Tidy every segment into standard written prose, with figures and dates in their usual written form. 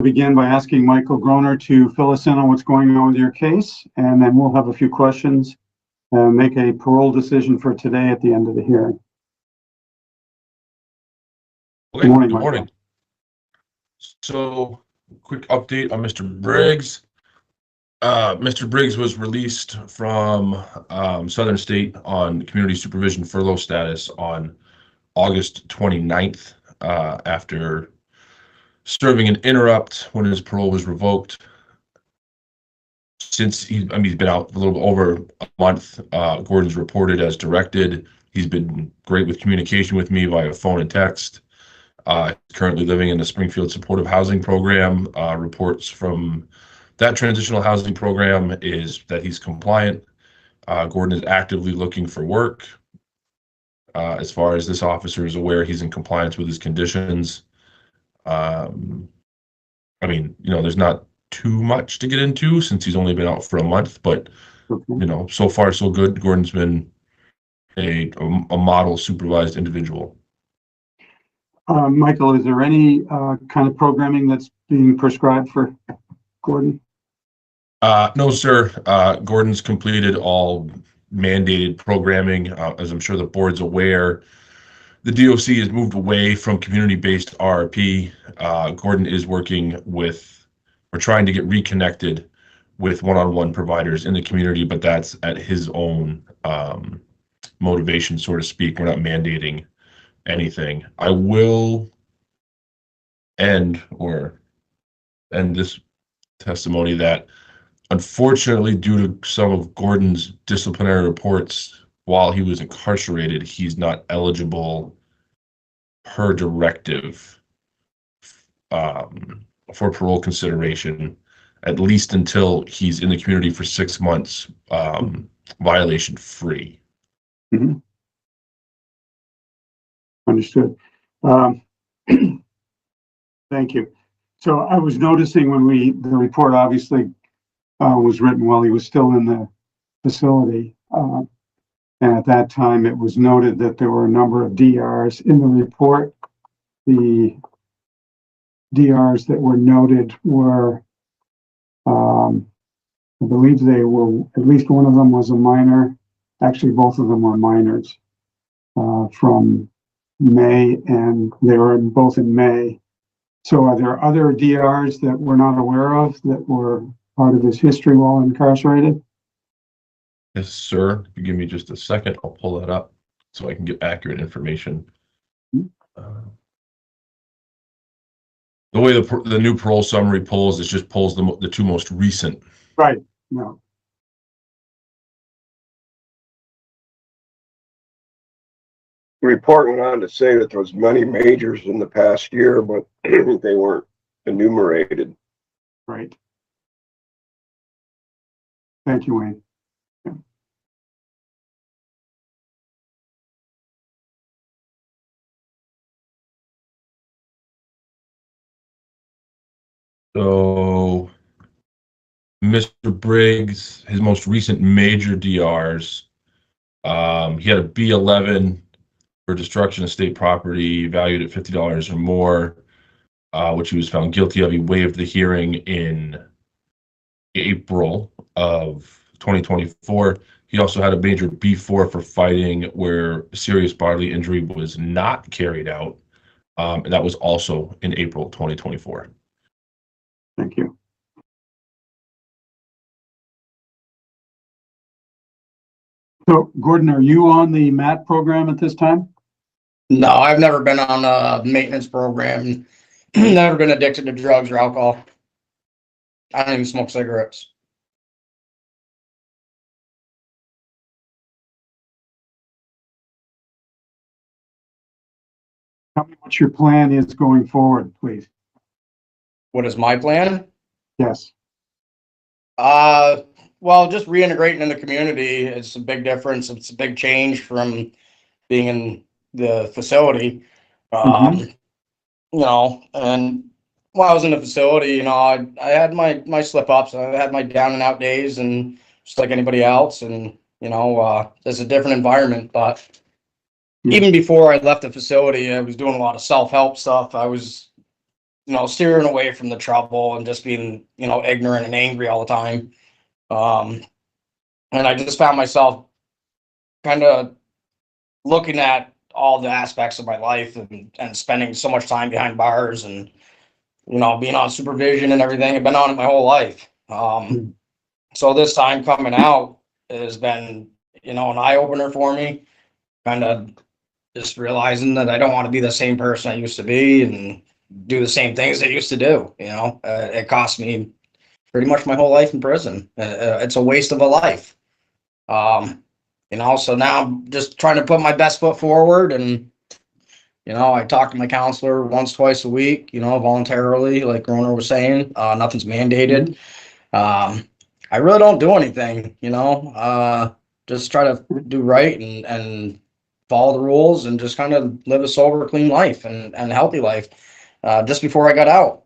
Begin by asking Michael Groner to fill us in on what's going on with your case, and then we'll have a few questions and make a parole decision for today at the end of the hearing. Okay, Good morning, good Michael. morning. So, quick update on Mr. Briggs. Mr. Briggs was released from Southern State on community supervision furlough status on August 29th after serving an interrupt when his parole was revoked. Since he's been out a little over a month, Gordon's reported as directed. He's been great with communication with me via phone and text. He's currently living in the Springfield Supportive Housing Program. Reports from that transitional housing program is that he's compliant. Gordon is actively looking for work. As far as this officer is aware, he's in compliance with his conditions. There's not too much to get into since he's only been out for a month, but so far so good. Gordon's been a model supervised individual. Michael, is there any kind of programming that's being prescribed for Gordon? No, sir. Gordon's completed all mandated programming. As I'm sure the board's aware, the DOC has moved away from community-based RRP. Gordon is working with, or trying to get reconnected with one-on-one providers in the community, but that's at his own motivation, so to speak. We're not mandating anything. I will end this testimony that, unfortunately, due to some of Gordon's disciplinary reports while he was incarcerated, he's not eligible per directive for parole consideration, at least until he's in the community for 6 months, violation free. Mm-hmm. Understood. Thank you. So I was noticing when the report obviously was written while he was still in the facility. And at that time, it was noted that there were a number of DRs in the report. The DRs that were noted were, I believe they were, at least one of them was a minor. Actually, both of them were minors from May, and they were both in May. So are there other DRs that we're not aware of that were part of his history while incarcerated? Yes, sir. If you give me just a second, I'll pull that up so I can get accurate information. The way the new parole summary pulls, it just pulls the two most recent. Right. No. The report went on to say that there was many majors in the past year, but they weren't enumerated. Right. Thank you, Wayne. So, Mr. Briggs, his most recent major DRs, he had a B11 for destruction of state property valued at $50 or more, which he was found guilty of. He waived the hearing in April of 2024. He also had a major B4 for fighting where serious bodily injury was not carried out. And that was also in April 2024. Thank you. So, Gordon, are you on the MAT program at this time? No, I've never been on a maintenance program. Never been addicted to drugs or alcohol. I don't even smoke cigarettes. Tell me what your plan is going forward, please. What is my plan? Yes. Well, just reintegrating in the community is a big difference. It's a big change from being in the facility. You know, and while I was in the facility, you know, I had my slip ups. I had my down and out days, and just like anybody else. And you know, there's a different environment. But even before I left the facility, I was doing a lot of self-help stuff. I was steering away from the trouble and just being, ignorant and angry all the time. And I just found myself kind of looking at all the aspects of my life and spending so much time behind bars and, being on supervision and everything. I've been on it my whole life. So this time coming out has been, an eye opener for me. Kind of just realizing that I don't want to be the same person I used to be and do the same things I used to do. It cost me pretty much my whole life in prison. It's a waste of a life. So now I'm just trying to put my best foot forward, and I talk to my counselor once, twice a week, voluntarily, like GRONER was saying. Nothing's mandated. I really don't do anything, just try to do right and follow the rules and just kind of live a sober, clean life and a healthy life. Just before I got out,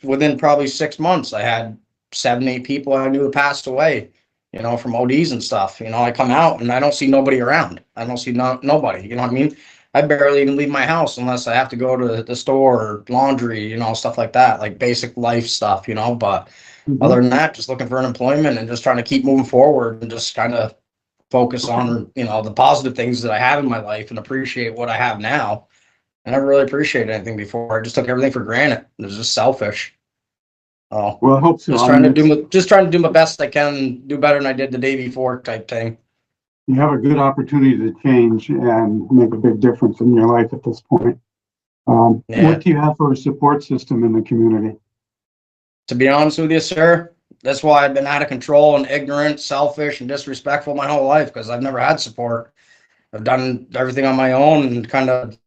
within probably 6 months, I had 7, 8 people I knew that passed away, from ODs and stuff. I come out and I don't see nobody around. I don't see nobody, you know what I mean? I barely even leave my house unless I have to go to the store or laundry, stuff like that, like basic life stuff, but other than that, just looking for an employment and just trying to keep moving forward and just kind of focus on, the positive things that I have in my life and appreciate what I have now. I never really appreciated anything before. I just took everything for granted. It was just selfish. Oh, Well, I hope so. just trying to do my best I can, do better than I did the day before type thing. You have a good opportunity to change and make a big difference in your life at this point. What do you have for a support system in the community? To be honest with you, sir, that's why I've been out of control and ignorant, selfish, and disrespectful my whole life, because I've never had support. I've done everything on my own and kind of,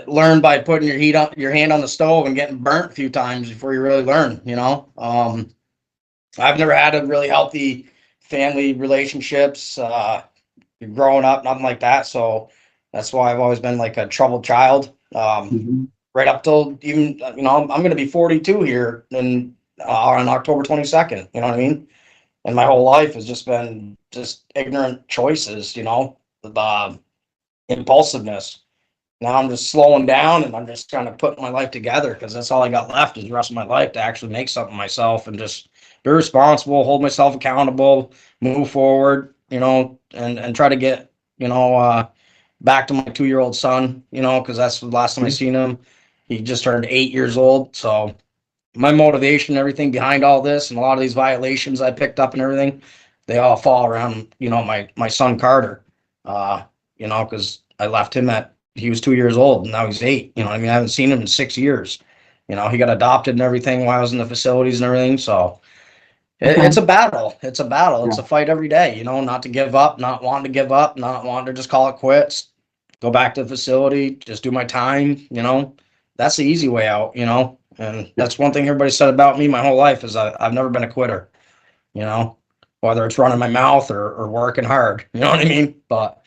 learn by putting your hand on the stove and getting burnt a few times before you really learn. I've never had a really healthy family relationships, growing up, nothing like that. So that's why I've always been like a troubled child. Right up till even, I'm going to be 42 here on October 22nd. You know what I mean? And my whole life has just been just ignorant choices, the impulsiveness. Now I'm just slowing down and I'm just kind of putting my life together, because that's all I got left is the rest of my life to actually make something myself and just be responsible, hold myself accountable, move forward, and try to get, back to my 2-year-old son, because that's the last time I seen him. He just turned 8 years old. So my motivation, everything behind all this and a lot of these violations I picked up and everything, they all fall around, my son Carter, because I left him he was 2 years old and now he's 8. I haven't seen him in 6 years. He got adopted and everything while I was in the facilities and everything. So it's a battle. It's a battle. It's a fight every day, not to give up, not wanting to give up, not wanting to just call it quits, go back to the facility, just do my time, that's the easy way out, and that's one thing everybody said about me my whole life is I've never been a quitter, whether it's running my mouth or working hard, you know what I mean? But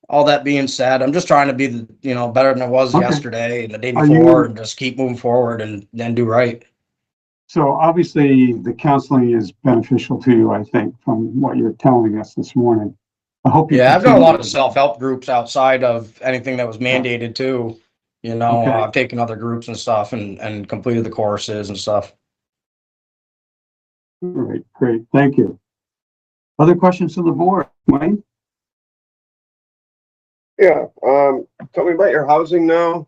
all that being said, I'm just trying to be better than I was yesterday and the day before, and just keep moving forward and then do right. So obviously the counseling is beneficial to you, I think, from what you're telling us this morning. I hope you I've done a lot of self-help groups outside of anything that was mandated too. I've taken other groups and stuff and completed the courses and stuff. All right, great. Thank you. Other questions from the board? Wayne? Yeah, tell me about your housing now.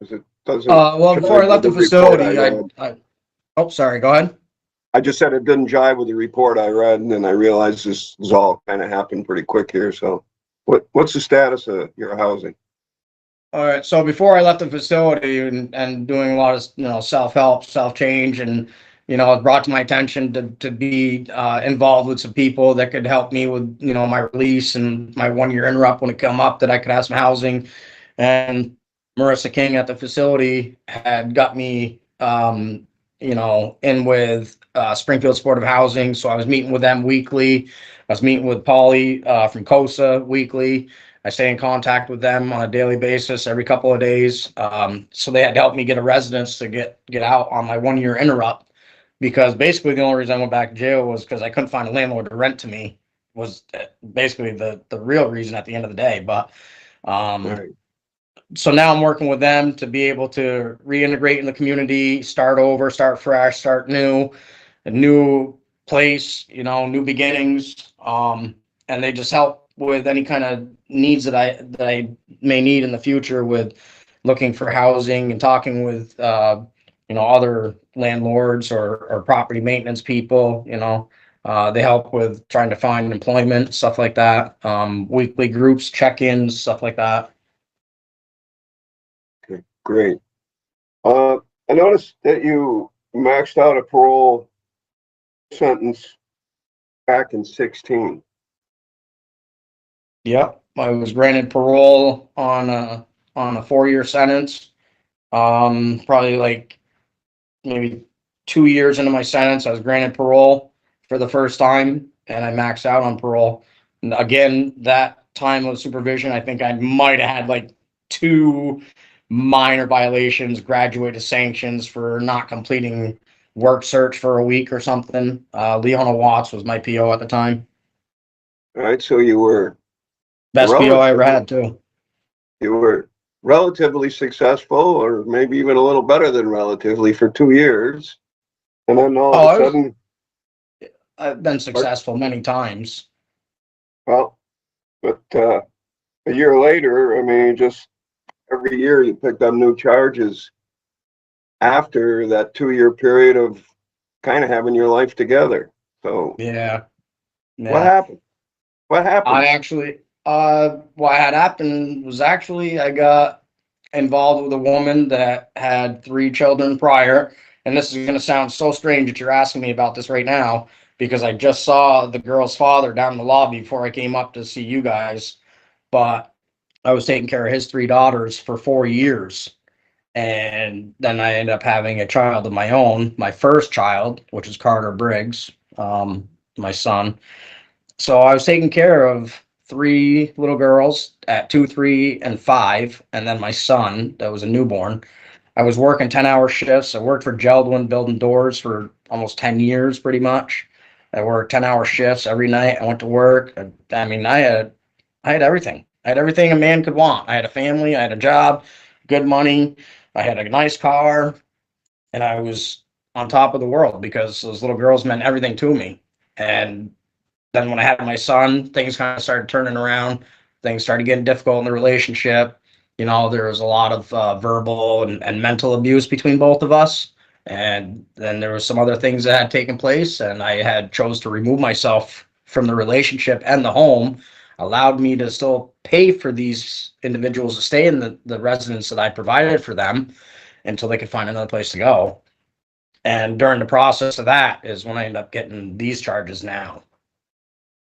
It doesn't. Well, before I left the facility, oh, sorry, go ahead. I just said it didn't jive with the report I read, and then I realized this has all kind of happened pretty quick here. So what's the status of your housing? All right. So before I left the facility and doing a lot of, self-help, self-change, and, it brought to my attention to be involved with some people that could help me with, my release and my 1-year interrupt when it come up, that I could have some housing. And Marissa King at the facility had got me, in with Springfield Supportive Housing. So I was meeting with them weekly. I was meeting with Polly from COSA weekly. I stay in contact with them on a daily basis, every couple of days. So they had to help me get a residence to get out on my 1-year interrupt, because basically the only reason I went back to jail was because I couldn't find a landlord to rent to me, was basically the real reason at the end of the day. But so now I'm working with them to be able to reintegrate in the community, start over, start fresh, start new, a new place, you know, new beginnings. And they just help with any kind of needs that I may need in the future with looking for housing and talking with you know, other landlords or property maintenance people, you know. They help with trying to find employment, stuff like that. Weekly groups, check-ins, stuff like that. Okay, great. I noticed that you maxed out a parole sentence back in 16. Yep, I was granted parole on a 4-year sentence. Probably like maybe 2 years into my sentence, I was granted parole for the first time, and I maxed out on parole. And again, that time of supervision, I think I might have had like 2 minor violations, graduated sanctions for not completing work search for a week or something. Leona Watts was my PO at the time. All right, so you were Best PO I ever had too. you were relatively successful, or maybe even a little better than relatively, for 2 years, and then all of a sudden, I've been successful many times. well, but a year later, I mean, just every year you picked up new charges after that 2-year period of kind of having your life together. So Yeah. what happened? What happened? I actually, what had happened was actually I got involved with a woman that had 3 children prior. And this is going to sound so strange that you're asking me about this right now, because I just saw the girl's father down in the lobby before I came up to see you guys. But I was taking care of his 3 daughters for 4 years. And then I ended up having a child of my own, my first child, which is Carter Briggs, my son. So I was taking care of 3 little girls at 2, 3, and 5, and then my son that was a newborn. I was working 10-hour shifts. I worked for Geldwin building doors for almost 10 years, pretty much. I worked 10-hour shifts every night. I went to work. I mean, I had everything. I had everything a man could want. I had a family. I had a job, good money. I had a nice car, and I was on top of the world because those little girls meant everything to me. And then when I had my son, things kind of started turning around. Things started getting difficult in the relationship. You know, there was a lot of verbal and mental abuse between both of us. And then there was some other things that had taken place, and I had chose to remove myself from the relationship and the home, allowed me to still pay for these individuals to stay in the residence that I provided for them until they could find another place to go. And during the process of that is when I ended up getting these charges now,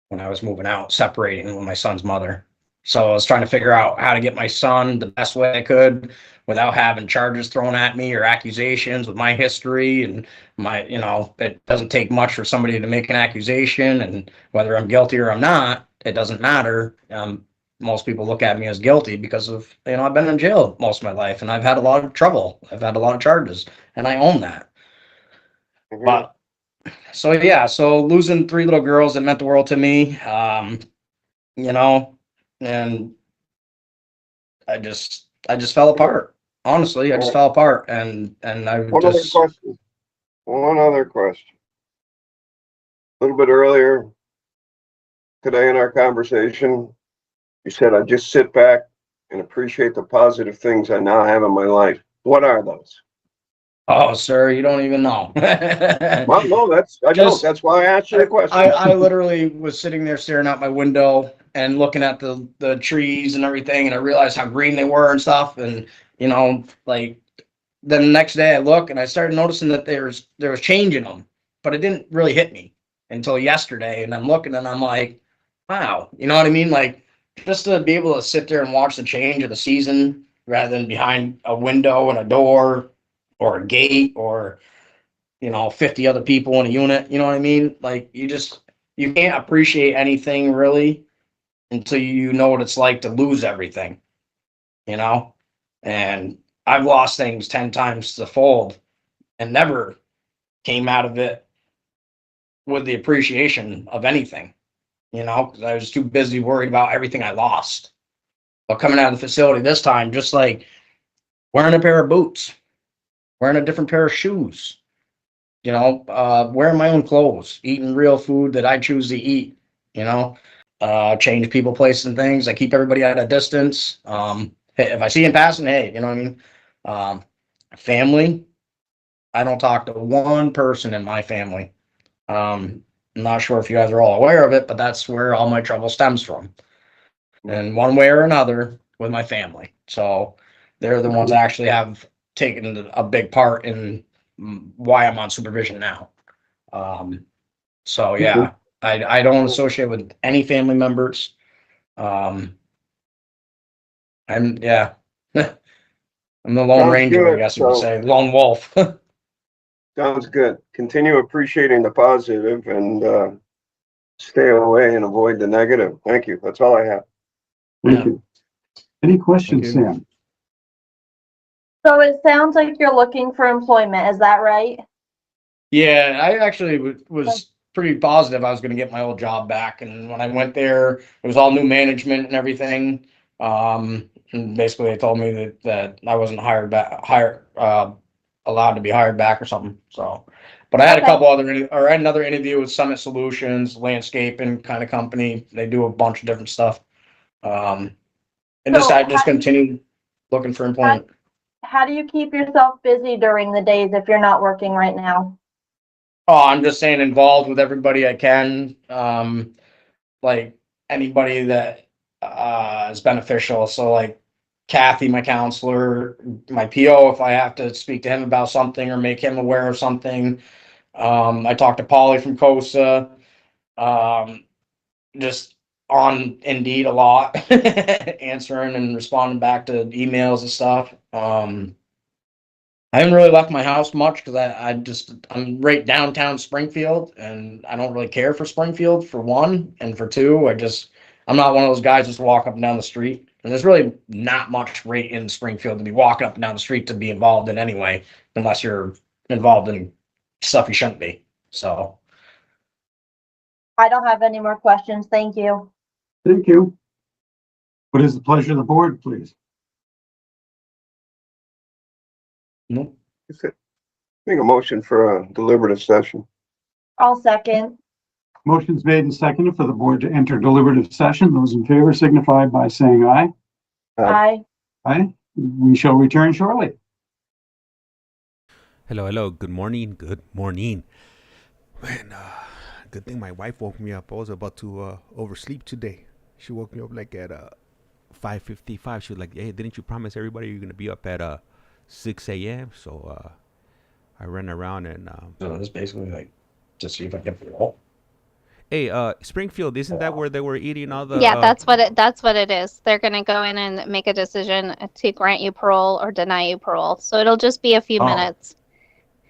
when I was moving out, separating with my son's mother. So I was trying to figure out how to get my son the best way I could without having charges thrown at me or accusations with my history and my, you know, it doesn't take much for somebody to make an accusation, and whether I'm guilty or I'm not, it doesn't matter. Most people look at me as guilty because of, you know, I've been in jail most of my life and I've had a lot of trouble. I've had a lot of charges, and I own that. Mhm. But so yeah, so losing 3 little girls, it meant the world to me. You know, and I just fell apart. Honestly, I just fell apart, and I One other just question. One other question. A little bit earlier today in our conversation, you said, I just sit back and appreciate the positive things I now have in my life. What are those? oh, sir, you don't even know. Well, no, I don't. Just That's why I asked you the question. I literally was sitting there staring out my window and looking at the trees and everything, and I realized how green they were and stuff, and you know, like then the next day I look and I started noticing that there was change in them, but it didn't really hit me until yesterday. And I'm looking and I'm like, wow, you know what I mean? Like just to be able to sit there and watch the change of the season rather than behind a window and a door or a gate or, you know, 50 other people in a unit. You know what I mean? Like you can't appreciate anything really until you know what it's like to lose everything, you know? And I've lost things 10 times the fold and never came out of it with the appreciation of anything, you know, because I was too busy worried about everything I lost. But coming out of the facility this time, just like wearing a pair of boots, wearing a different pair of shoes, wearing my own clothes, eating real food that I choose to eat, change people, places, and things. I keep everybody at a distance. Hey, if I see him passing, hey, you know what I mean? Family, I don't talk to one person in my family. I'm not sure if you guys are all aware of it, but that's where all my trouble stems from. In one way or another with my family. So they're the ones that actually have taken a big part in why I'm on supervision now. So yeah, I don't associate with any family members. I'm yeah, I'm the Lone Sounds Ranger, I good. guess you would say, lone wolf. Sounds good. Continue appreciating the positive and stay away and avoid the negative. Thank you. That's all I have. Thank you. Any questions, Thank you. Sam? So it sounds like you're looking for employment, is that right? Yeah, I actually was pretty positive I was going to get my old job back, and when I went there, it was all new management and everything. And basically, they told me that I wasn't allowed to be hired back or something. So, but I had a Okay. couple I had another interview with Summit Solutions, landscaping kind of company. They do a bunch of different stuff. And So I just continued looking for employment. How do you keep yourself busy during the days if you're not working right now? Oh, I'm just saying involved with everybody I can. Like anybody that is beneficial. So like Kathy, my counselor, my PO, if I have to speak to him about something or make him aware of something. I talked to Polly from COSA. Just on Indeed a lot, answering and responding back to emails and stuff. I haven't really left my house much because I'm right downtown Springfield, and I don't really care for Springfield for one, and for two, I'm not one of those guys just walk up and down the street. And there's really not much right in Springfield to be walking up and down the street to be involved in anyway, unless you're involved in stuff you shouldn't be. So I don't have any more questions. Thank you. Thank you. What is the pleasure of the board, please? no. Make a motion for a deliberative session. I'll second. Motion's made and seconded for the board to enter deliberative session. Those in favor signify by saying aye. Aye. Aye. We shall return shortly. Hello. Good morning. Man, good thing my wife woke me up. I was about to oversleep today. She woke me up like at 5:55. She was like, "Hey, didn't you promise everybody you're gonna be up at 6 a.m.?" So I ran around and So it's basically like to see if I can parole. hey, Springfield, isn't that where they were eating all the? Yeah, that's what it is. They're gonna go in and make a decision to grant you parole or deny you parole. So it'll just be a few minutes.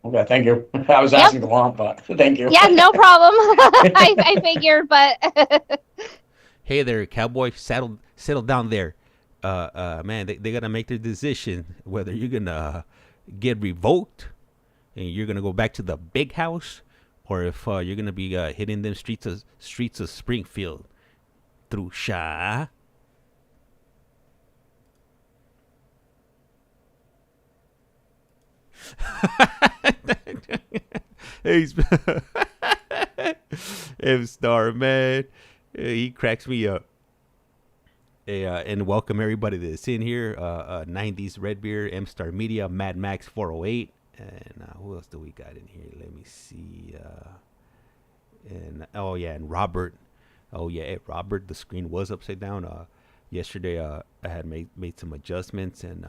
Okay, thank you. I was asking a lot, but thank you. Yeah, no problem. I figured, but Hey there, cowboy, settle down there. Man, they gotta make their decision whether you're gonna get revoked and you're gonna go back to the big house, or if you're gonna be hitting them streets of Springfield through Shaw. Hey, M-Star, man, he cracks me up. Hey, and welcome everybody that's in here. 90s Red Beer, M-Star Media, Mad Max 408, and who else do we got in here? Let me see. And Robert. Oh yeah, Robert. The screen was upside down. Yesterday, I had made some adjustments, and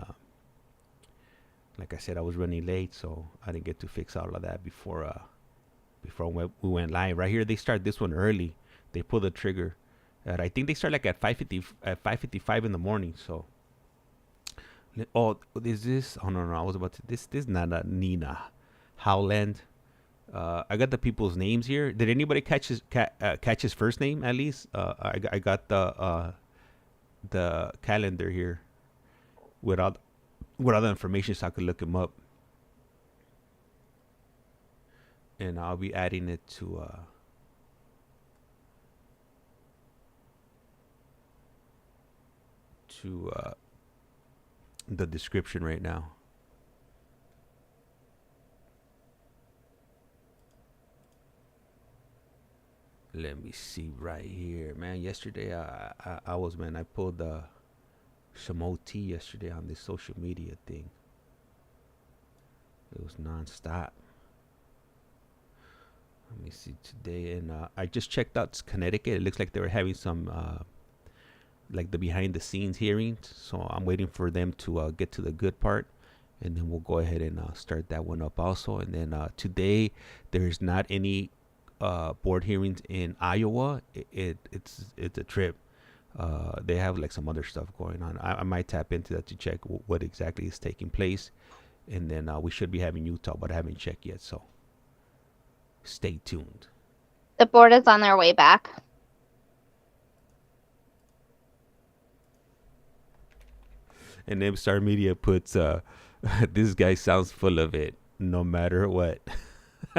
like I said, I was running late, so I didn't get to fix all of that before we went live. Right here, they start this one early. They pull the trigger. I think they start like at 5:55 in the morning. So, oh, is this? Oh no, I was about to. This is not a Nina Howland. I got the people's names here. Did anybody catch his first name at least? I got the calendar here with all the information so I could look him up, and I'll be adding it to the description right now. Let me see right here, man. Yesterday, I was, man, I pulled some OT yesterday on this social media thing. It was nonstop. Let me see today, and I just checked out Connecticut. It looks like they were having some like the behind the scenes hearings. So I'm waiting for them to get to the good part, and then we'll go ahead and start that one up also. And then today there's not any board hearings in Iowa. It's a trip. They have like some other stuff going on. I might tap into that to check what exactly is taking place, and then we should be having Utah, but I haven't checked yet, so stay tuned. The board is on their way back. And MStar Media puts this guy sounds full of it no matter what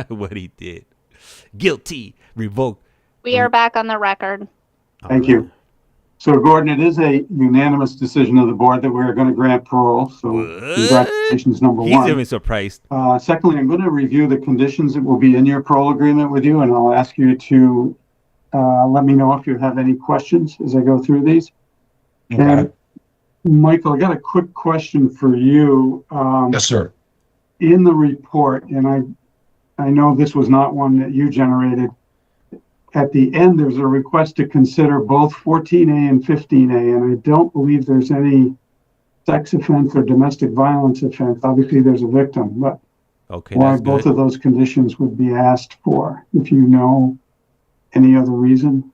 what he did. Guilty, revoked. We are back on the record. Thank you. So, Gordon, it is a unanimous decision of the board that we're going to grant parole. So, congratulations, number one. He's even surprised. Secondly, I'm going to review the conditions that will be in your parole agreement with you, and I'll ask you to let me know if you have any questions as I go through these. Okay. And, Michael, I got a quick question for you. Yes, sir. In the report, and I know this was not one that you generated. At the end, there's a request to consider both 14A and 15A, and I don't believe there's any sex offense or domestic violence offense. Obviously, there's a victim, but okay, why that's both good. of those conditions would be asked for, if you know any other reason?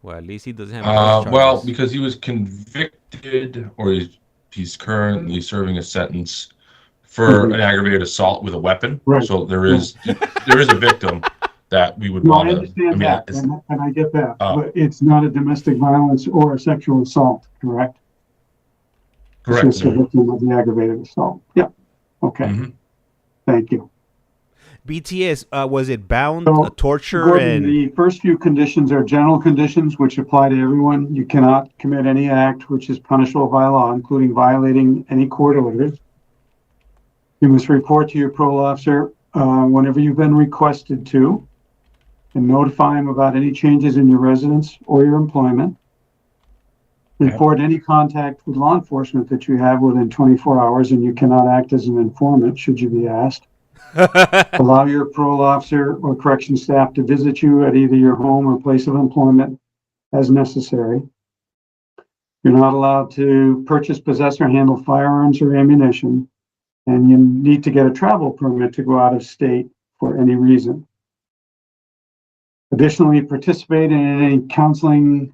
Well, at least he doesn't have those Well, charges. because he was convicted, or he's currently serving a sentence for an aggravated assault with a weapon. Right. So there is a victim that we would No, want I to. understand that, and I get that, Oh. but it's not a domestic violence or a sexual assault, correct? Correct. It's just a victim of the aggravated assault. Yeah. Okay. Mhm. Thank you. BTS, was it bound, So, torture, Gordon, and the first few conditions are general conditions which apply to everyone. You cannot commit any act which is punishable by law, including violating any court orders. You must report to your parole officer whenever you've been requested to, and notify him about any changes in your residence or your employment. Report any contact with law enforcement that you have within 24 hours, and you cannot act as an informant should you be asked. Allow your parole officer or correction staff to visit you at either your home or place of employment as necessary. You're not allowed to purchase, possess, or handle firearms or ammunition, and you need to get a travel permit to go out of state for any reason. Additionally, participate in any counseling,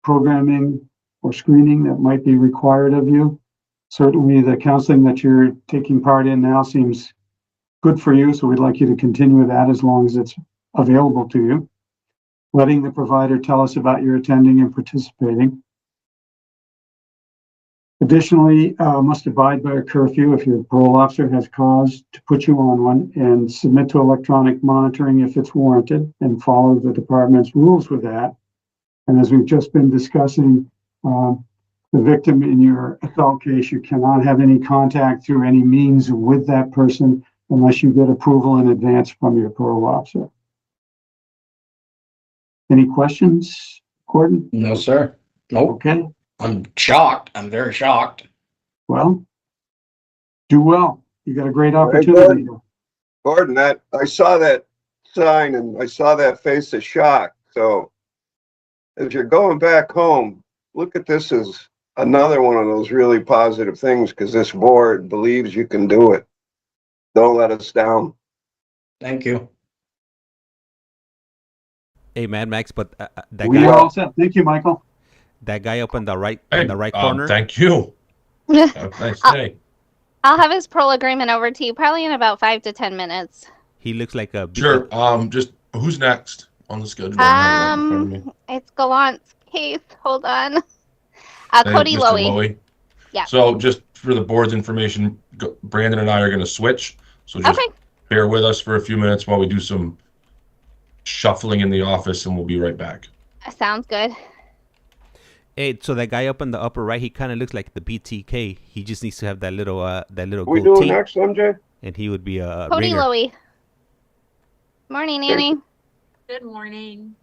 programming, or screening that might be required of you. Certainly, the counseling that you're taking part in now seems good for you, so we'd like you to continue with that as long as it's available to you. Letting the provider tell us about your attending and participating. Additionally, must abide by a curfew if your parole officer has cause to put you on one, and submit to electronic monitoring if it's warranted, and follow the department's rules with that. And as we've just been discussing, the victim in your assault case, you cannot have any contact through any means with that person unless you get approval in advance from your parole officer. Any questions, Gordon? No, sir. Nope. Okay, I'm shocked. I'm very shocked. well, do well. You got a great Very opportunity. good. Gordon, I saw that sign and I saw that face of shock. So as you're going back home, look at this as another one of those really positive things, because this board believes you can do it. Don't let us down. Thank you. hey, Mad Max, but that We guy, are all set. Thank you, Michael. that guy up on the right, Hey, corner. Thank you. Have a nice day. I'll have his parole agreement over to you probably in about 5 to 10 minutes. He looks like a Sure. Just who's next on the schedule? I don't have it in front of me. It's Gallant's case. Hold on. Hey, Cody Mr. LOEWE. LOEWE. Yeah. So just for the board's information, Brandon and I are going to switch. So just Okay. bear with us for a few minutes while we do some shuffling in the office, and we'll be right back. Sounds good. Hey, so that guy up in the upper right, he kind of looks like the BTK. He just needs to have that little What we doing goatee, next, MJ? and he would be a Cody ringer. LOEWE. Morning, Annie. Good morning.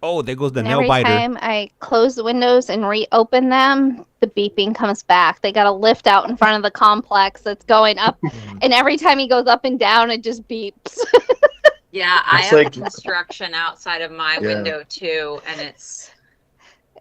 Oh, there goes the And nail every biter. time I close the windows and reopen them, the beeping comes back. They got a lift out in front of the complex that's going up, and every time he goes up and down, it just beeps. Yeah, I It's have like- construction outside of my Yeah. window too, and it's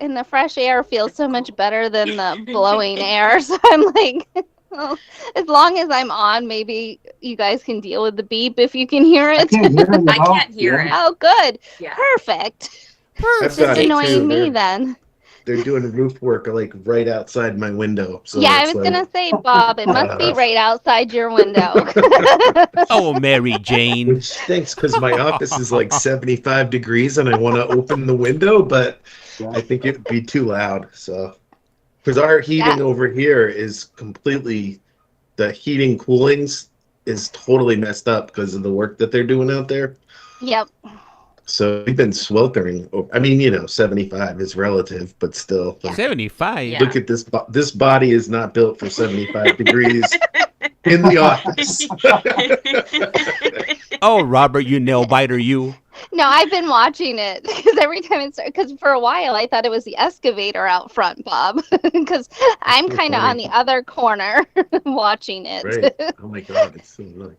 And the fresh air feels so much better than the blowing air. So I'm like, well, as long as I'm on, maybe you guys can deal with the beep if you can hear I it. can't hear it I at all. can't hear it. Oh, good. Yeah. Perfect. I've Just got it annoying too. me then. They're doing roof work like right outside my window. So Yeah, I it's was like, gonna say, Bob, it must be right outside your window. Oh, Mary Jane. which stinks because my office is like 75 degrees and I want to open the window, but I think it'd be too loud. So, because our heating Yeah. over here is completely, the heating coolings is totally messed up because of the work that they're doing out there. Yep. So we've been sweltering. I mean, 75 is relative, but still. like, 75. Yeah. Look at this. This body is not built for 75 degrees in the office. Oh, Robert, you nail biter, you. No, I've been watching it because every time it's because for a while I thought it was the excavator out front, Bob, because I'm so kind of on funny. the other corner watching it. Right. Oh my God, it's so annoying.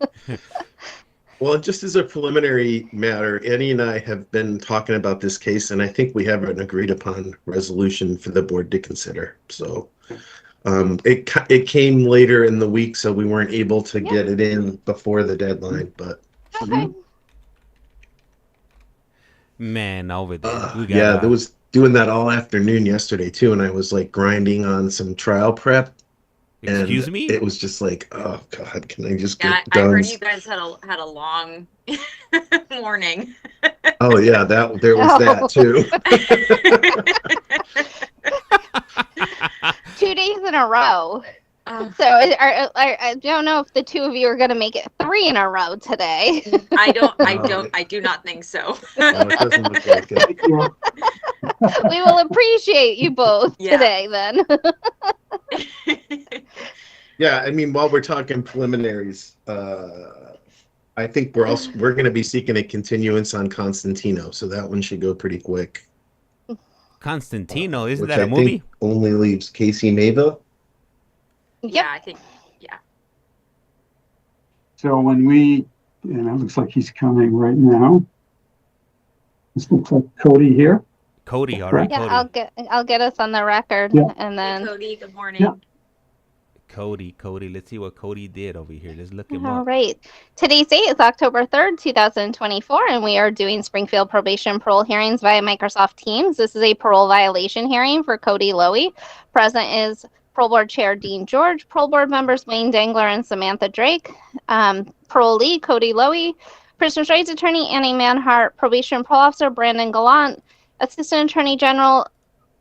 Well, just as a preliminary matter, Annie and I have been talking about this case, and I think we have an agreed upon resolution for the board to consider. So it came later in the week, so we weren't able to get it in before the deadline. But Okay. Man, over there. We got, yeah, there was doing that all afternoon yesterday too, and I was like grinding on some trial prep. Excuse and me? It was just like, oh God, can I just yeah, get I done? heard you guys had a long morning. Oh yeah, there was that too. 2 days in a row. Oh, So I don't know if the two of you are going to make it 3 in a row today. I do not think so. No, it doesn't look like it. Thank you. We will appreciate you both Yeah. today then. Yeah, I mean, while we're talking preliminaries, I think we're going to be seeking a continuance on Constantino, so that one should go pretty quick. Constantino, isn't Which that a I movie? think only leaves Casey Mayville. Yeah, I think So when we, and it looks like he's coming right now. This looks like Cody here. Cody, all right, Yeah, Cody. I'll get us on the record Yeah. and Hey, then. Cody, good morning. Yeah. Cody. Let's see what Cody did over here. Let's look him All up. right. Today's date is October 3rd, 2024, and we are doing Springfield probation parole hearings via Microsoft Teams. This is a parole violation hearing for Cody LOEWE. Present is Parole Board Chair Dean George, Parole Board members Wayne Dangler and Samantha Drake, Parolee Cody LOEWE, Prisoner's Rights Attorney Annie Manhart, Probation Parole Officer Brandon Gallant, Assistant Attorney General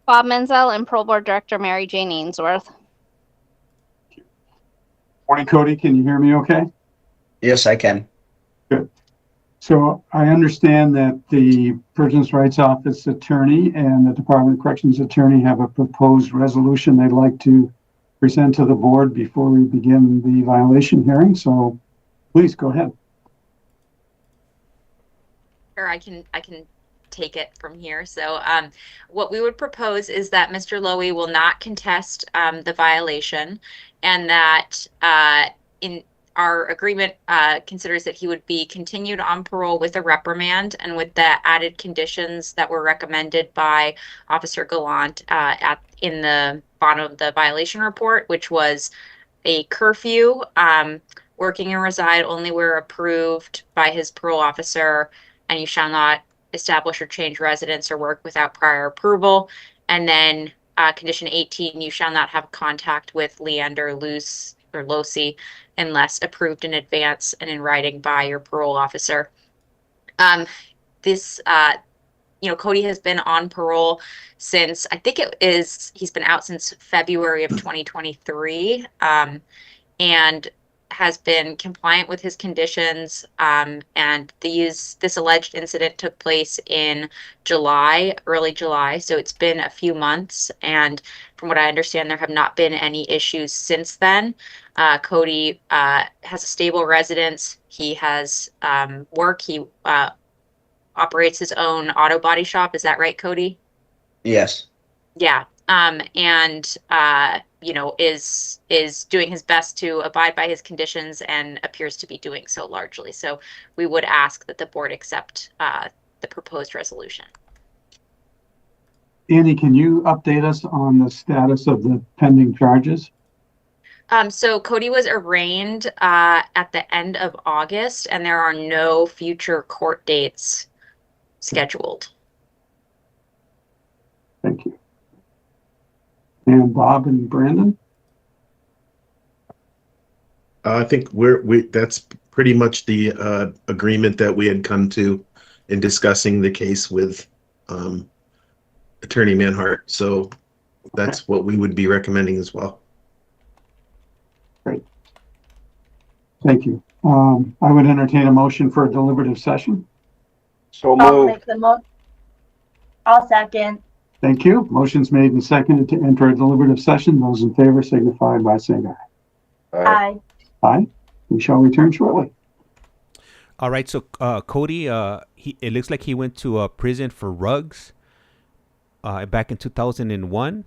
Bob Menzel, and Parole Board Director Mary Jane Ainsworth. Morning, Cody. Can you hear me okay? Yes, I can. So I understand that the Prisoners' Rights Office attorney and the Department of Corrections attorney have a proposed resolution they'd like to present to the board before we begin the violation hearing. So please go ahead. Or I can take it from here. So what we would propose is that Mr. LOEWE will not contest the violation, and that in our agreement considers that he would be continued on parole with a reprimand and with the added conditions that were recommended by Officer Gallant in the bottom of the violation report, which was a curfew, working and reside only where approved by his parole officer, and you shall not establish or change residence or work without prior approval. And then condition 18, you shall not have contact with Leander, Luce, or Losi unless approved in advance and in writing by your parole officer. This CODY has been on parole since, I think he's been out since February of 2023, and has been compliant with his conditions. And this alleged incident took place in early July. So it's been a few months. And from what I understand, there have not been any issues since then. CODY has a stable residence. He has work. He operates his own auto body shop. Is that right, CODY? Yes. Yeah. Is doing his best to abide by his conditions and appears to be doing so largely. So we would ask that the board accept the proposed resolution. Annie, can you update us on the status of the pending charges? So CODY was arraigned at the end of August, and there are no future court dates scheduled. Thank you. And Bob and Brandon? I think that's pretty much the agreement that we had come to in discussing the case with Attorney Manhart. So that's what we would be recommending as well. Great. Thank you. I would entertain a motion for a deliberative session. So I'll moved. make the I'll second. Thank you. Motion's made and seconded to enter a deliberative session. Those in favor signify by saying aye. Aye. Aye. We shall return shortly. All right. So CODY, it looks like he went to prison for rugs back in 2001.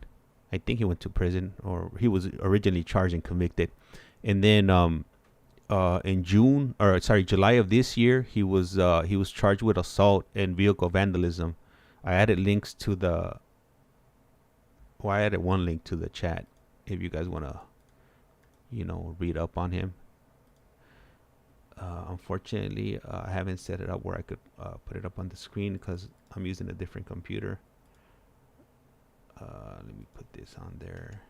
I think he went to prison, or he was originally charged and convicted. And then in July of this year, he was charged with assault and vehicle vandalism. I added links to I added one link to the chat if you guys want to, read up on him. Unfortunately, I haven't set it up where I could put it up on the screen because I'm using a different computer. Let me put this on there.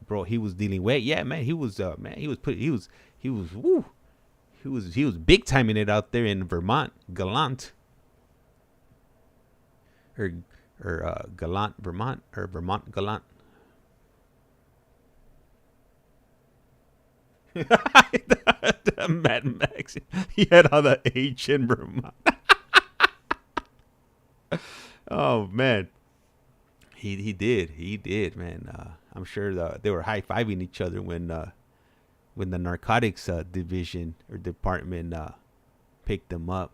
Bro, he was dealing with, yeah, man, he was big timing it out there in Vermont, GALLANT. Or GALLANT, Vermont, or Vermont GALLANT. Mad Max, he had all the H in Vermont. Oh man, he did, man. I'm sure they were high-fiving each other when the narcotics division or department picked them up.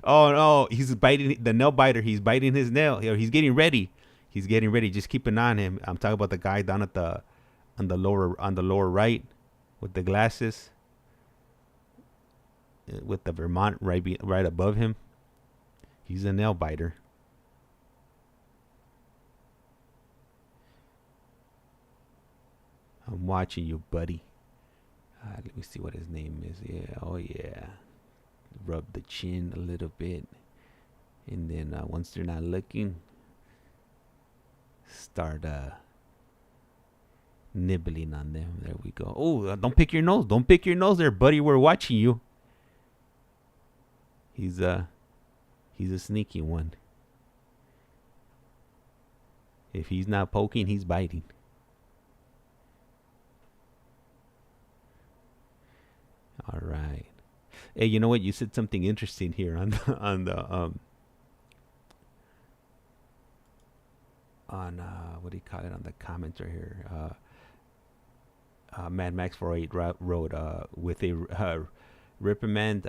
Oh no, he's biting the nail biter. He's biting his nail. He's getting ready. Just keep an eye on him. I'm talking about the guy down at on the lower right with the glasses, with the Vermont right above him. He's a nail biter. I'm watching you, buddy. Let me see what his name is. Yeah, oh yeah. Rub the chin a little bit, and then once they're not looking, start nibbling on them. There we go. Oh, don't pick your nose. Don't pick your nose there, buddy. We're watching you. He's a sneaky one. If he's not poking, he's biting. All right. Hey, you know what? You said something interesting here on what do you call it, on the comments right here. Mad Max 48 wrote with a reprimand,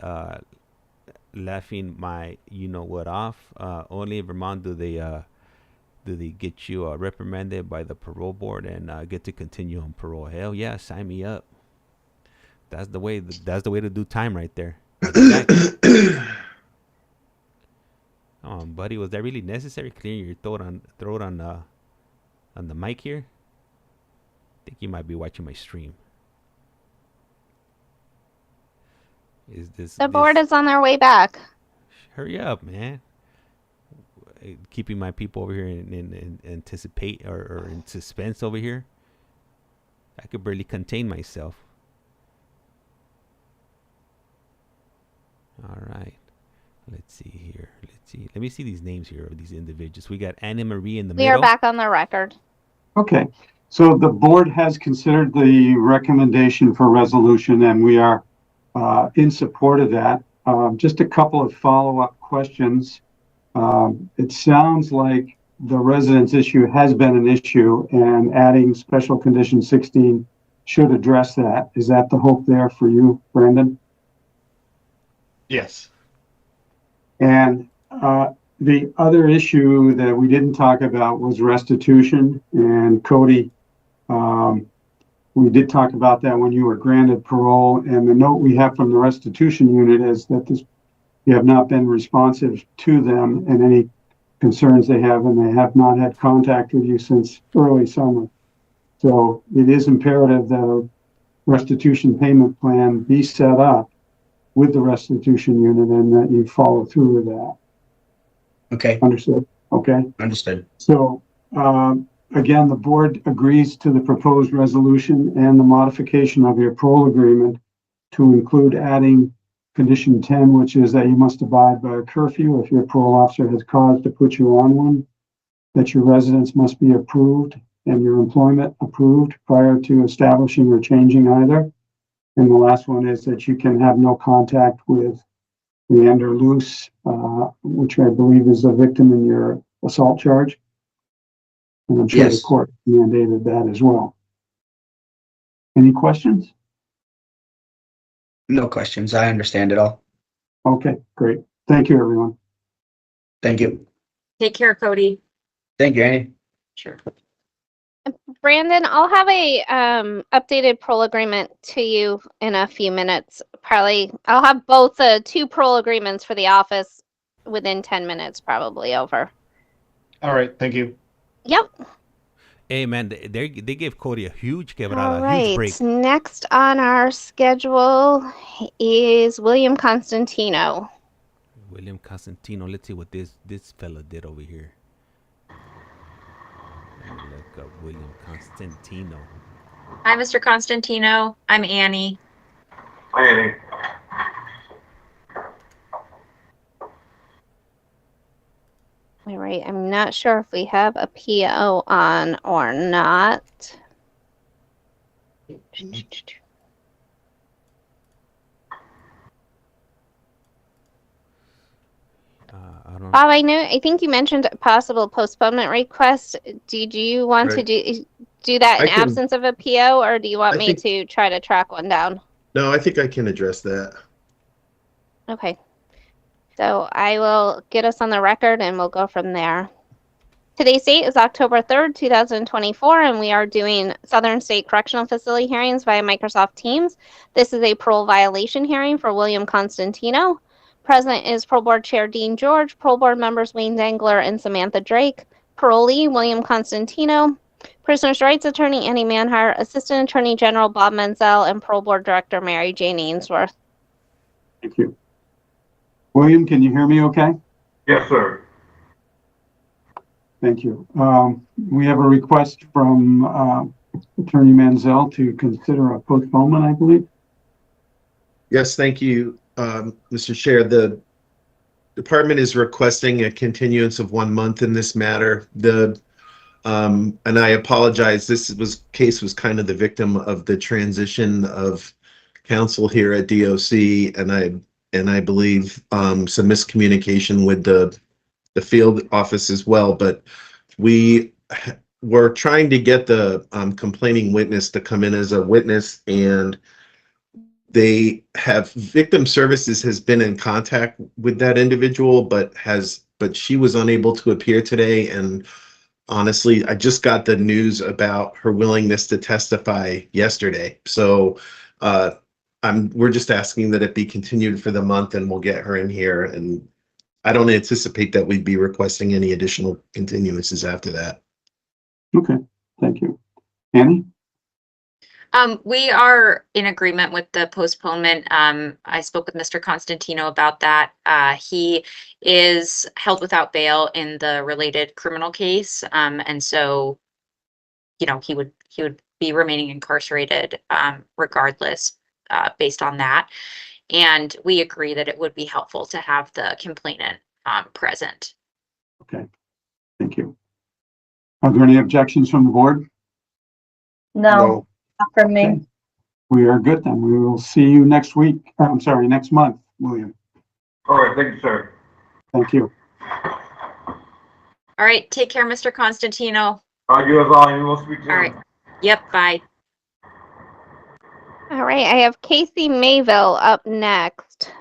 laughing my what off. Only in Vermont do they get you reprimanded by the parole board and get to continue on parole. Hell yeah, sign me up. That's the way to do time right there. Oh, buddy, was that really necessary? Clearing your throat on the mic here. I think you might be watching my stream. The board is on their way back. Hurry up, man. Keeping my people over here in anticipate or in suspense over here. I could barely contain myself. All right. Let's see here. Let's see. Let me see these names here of these individuals. We got Anna Marie in the We middle. are back on the record. Okay, so the board has considered the recommendation for resolution, and we are in support of that. Just a couple of follow-up questions. It sounds like the residence issue has been an issue, and adding special condition 16 should address that. Is that the hope there for you, Brandon? Yes. And the other issue that we didn't talk about was restitution, and CODY. We did talk about that when you were granted parole, and the note we have from the restitution unit is that you have not been responsive to them and any concerns they have, and they have not had contact with you since early summer. So it is imperative that a restitution payment plan be set up with the restitution unit and that you follow through with that. Okay, Understood? Okay. understood. So, again, the board agrees to the proposed resolution and the modification of your parole agreement to include adding condition 10, which is that you must abide by a curfew if your parole officer has cause to put you on one, that your residence must be approved and your employment approved prior to establishing or changing either. And the last one is that you can have no contact with Leander Luce, which I believe is a victim in your assault charge. And I'm sure the Yes. court mandated that as well. Any questions? No questions. I understand it all. Okay, great. Thank you, everyone. Thank you. Take care, Cody. Thank you, Annie. Sure. Brandon, I'll have a updated parole agreement to you in a few minutes. Probably, I'll have both the two parole agreements for the office within 10 minutes, probably over. All right, thank you. Yep. Hey man, they gave CODY a huge All quebrada, huge break. right. Next on our schedule is William Constantino. William Constantino. Let's see what this fella did over here. Let me look up William Constantino. Hi, Mr. Constantino. I'm Annie. Hi, Annie. All right. I'm not sure if we have a PO on or not. I don't. Bob, I think you mentioned a possible postponement request. Did you want to Right. do that in I can- absence of a PO, or do you want I me think- to try to track one down? No, I think I can address that. Okay. So I will get us on the record and we'll go from there. Today's date is October 3rd, 2024, and we are doing Southern State Correctional Facility hearings via Microsoft Teams. This is a parole violation hearing for William Constantino. Present is Parole Board Chair Dean George, Parole Board members Wayne Dangler and Samantha Drake, Parolee William Constantino, Prisoners' Rights Attorney Annie Manhart, Assistant Attorney General Bob Menzel, and Parole Board Director Mary Jane Ainsworth. Thank you. William, can you hear me okay? Yes, sir. Thank you. We have a request from Attorney Manzel to consider a postponement, I believe. Yes, thank you, Mr. Chair. The department is requesting a continuance of 1 month in this matter. And I apologize, this case was kind of the victim of the transition of counsel here at DOC, and I believe some miscommunication with the field office as well. But we were trying to get the complaining witness to come in as a witness, and victim services has been in contact with that individual, but she was unable to appear today. And honestly, I just got the news about her willingness to testify yesterday. So we're just asking that it be continued for the month, and we'll get her in here. And I don't anticipate that we'd be requesting any additional continuances after that. Okay, thank you. Annie? We are in agreement with the postponement. I spoke with Mr. Constantino about that. He is held without bail in the related criminal case. And so, he would be remaining incarcerated regardless, based on that. And we agree that it would be helpful to have the complainant present. Okay, thank you. Are there any objections from the board? No, not from me. Okay. We are good then. We will see you next week. I'm sorry, next month, William. All right, thank you, sir. Thank you. All right, take care, Mr. Constantino. You as well, and we'll speak soon. All right. Yep, bye. All right, I have Casey Mayville up next.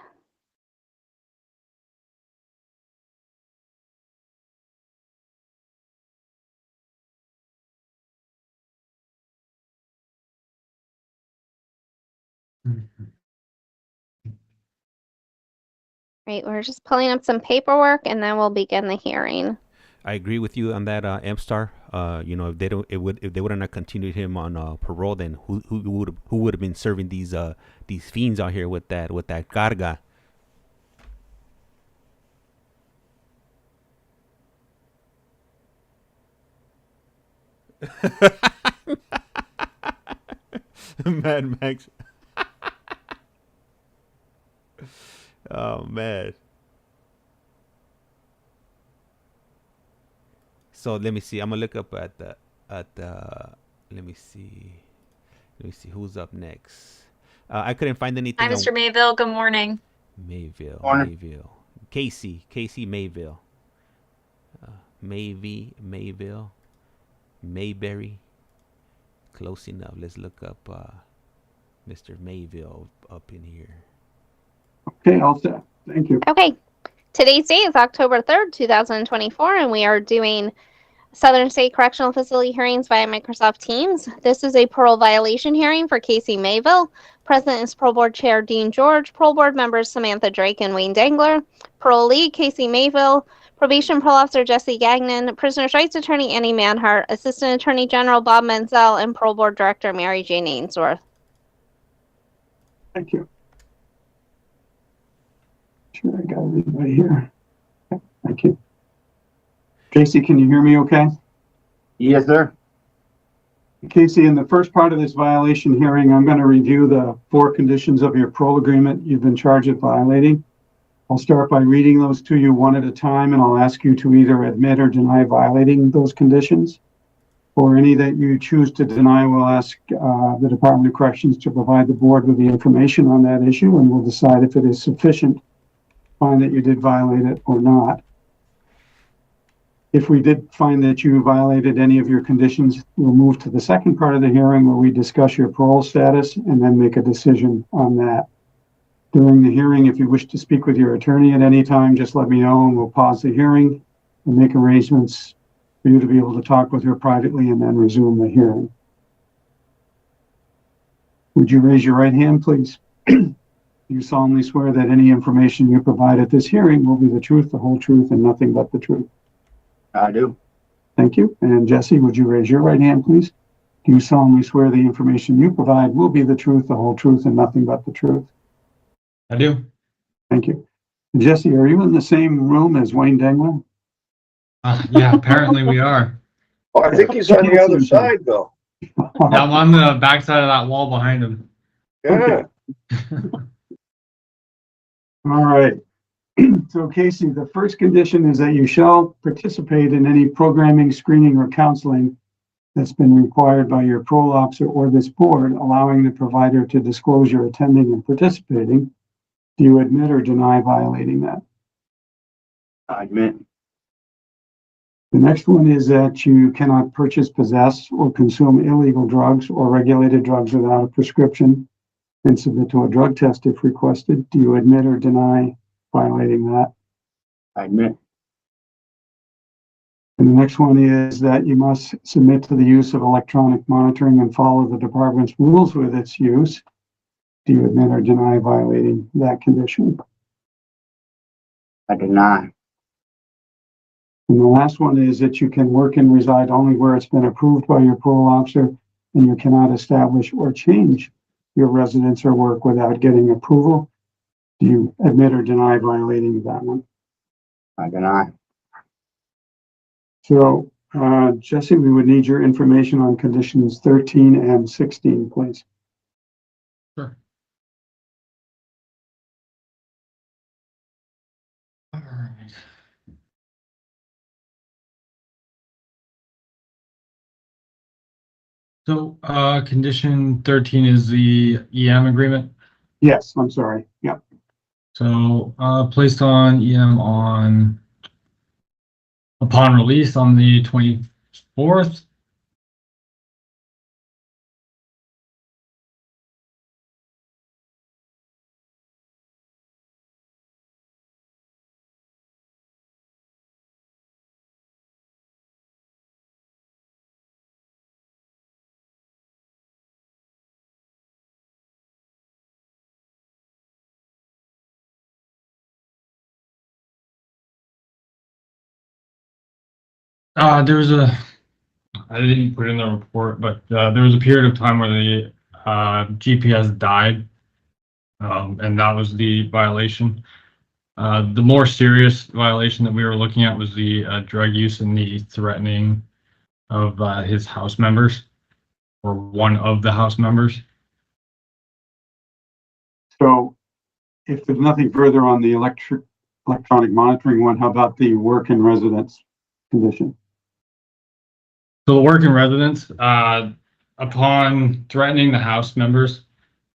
Right, we're just pulling up some paperwork and then we'll begin the hearing. I agree with you on that, M-Star. You know, if they don't, if they would have continued him on parole, then who would have been serving these fiends out here with that carga? Mad Max. Oh man. So let me see. I'm gonna look up at the let me see who's up next. I couldn't find anything. Hi, Mr. Mayville. Good morning. Mayville. Casey Mayville. Mayville. Mayberry. Close enough. Let's look up Mr. Mayville up in here. Okay, all set. Thank you. Okay. Today's date is October 3rd, 2024, and we are doing Southern State Correctional Facility hearings via Microsoft Teams. This is a parole violation hearing for Casey Mayville. Present is Parole Board Chair Dean George, Parole Board members Samantha Drake and Wayne Dangler, Parole Lead Casey Mayville, Probation Parole Officer Jesse Gagnon, Prisoner's Rights Attorney Annie Manhart, Assistant Attorney General Bob Menzel, and Parole Board Director Mary Jane Ainsworth. Thank you. Sure, I got everybody here. Thank you. Casey, can you hear me okay? Yes, sir. Casey, in the first part of this violation hearing, I'm going to review the 4 conditions of your parole agreement you've been charged with violating. I'll start by reading those to you one at a time, and I'll ask you to either admit or deny violating those conditions. For any that you choose to deny, we'll ask the Department of Corrections to provide the board with the information on that issue, and we'll decide if it is sufficient to find that you did violate it or not. If we did find that you violated any of your conditions, we'll move to the second part of the hearing where we discuss your parole status and then make a decision on that. During the hearing, if you wish to speak with your attorney at any time, just let me know and we'll pause the hearing and make arrangements for you to be able to talk with her privately and then resume the hearing. Would you raise your right hand, please? You solemnly swear that any information you provide at this hearing will be the truth, the whole truth, and nothing but the truth? I do. Thank you. And Jesse, would you raise your right hand, please? Do you solemnly swear the information you provide will be the truth, the whole truth, and nothing but the truth? I do. Thank you. And Jesse, are you in the same room as Wayne Dangler? Yeah, apparently we are. Oh, I think he's on the other side, though. Yeah, I'm on the back side of that wall behind him. Yeah. All right. So Casey, the first condition is that you shall participate in any programming, screening, or counseling that's been required by your parole officer or this board, allowing the provider to disclose you're attending and participating. Do you admit or deny violating that? I admit. The next one is that you cannot purchase, possess, or consume illegal drugs or regulated drugs without a prescription and submit to a drug test if requested. Do you admit or deny violating that? I admit. And the next one is that you must submit to the use of electronic monitoring and follow the department's rules with its use. Do you admit or deny violating that condition? I deny. And the last one is that you can work and reside only where it's been approved by your parole officer, and you cannot establish or change your residence or work without getting approval. Do you admit or deny violating that one? I deny. So, Jesse, we would need your information on conditions 13 and 16, please. Sure. All right. So, condition 13 is the EM agreement. Yes, I'm sorry. Yep. So, placed on EM upon release on the 24th. There was I didn't put in the report, but there was a period of time where the GPS died, and that was the violation. The more serious violation that we were looking at was the drug use and the threatening of his house members, or one of the house members. So if there's nothing further on the electronic monitoring one, how about the work in residence condition? So the work in residence, upon threatening the house members,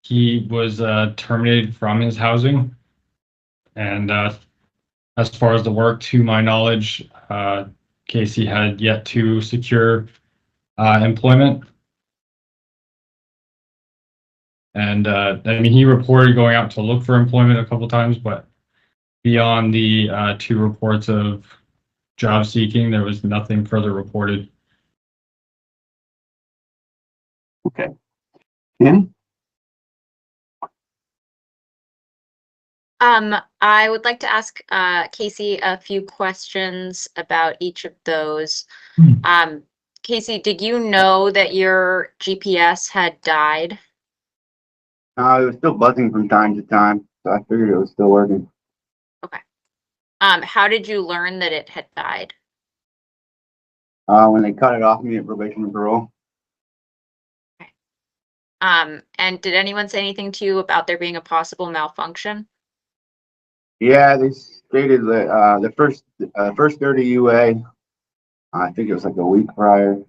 he was terminated from his housing. And as far as the work, to my knowledge, Casey had yet to secure employment. And I mean, he reported going out to look for employment a couple times, but beyond the 2 reports of job seeking, there was nothing further reported. Okay. Annie? I would like to ask Casey a few questions about each of those. Casey, did you know that your GPS had died? It was still buzzing from time to time, so I figured it was still working. Okay. How did you learn that it had died? When they cut it off me at probation and parole. And did anyone say anything to you about there being a possible malfunction? Yeah, they stated that the first 30 UA, I think it was like a week prior,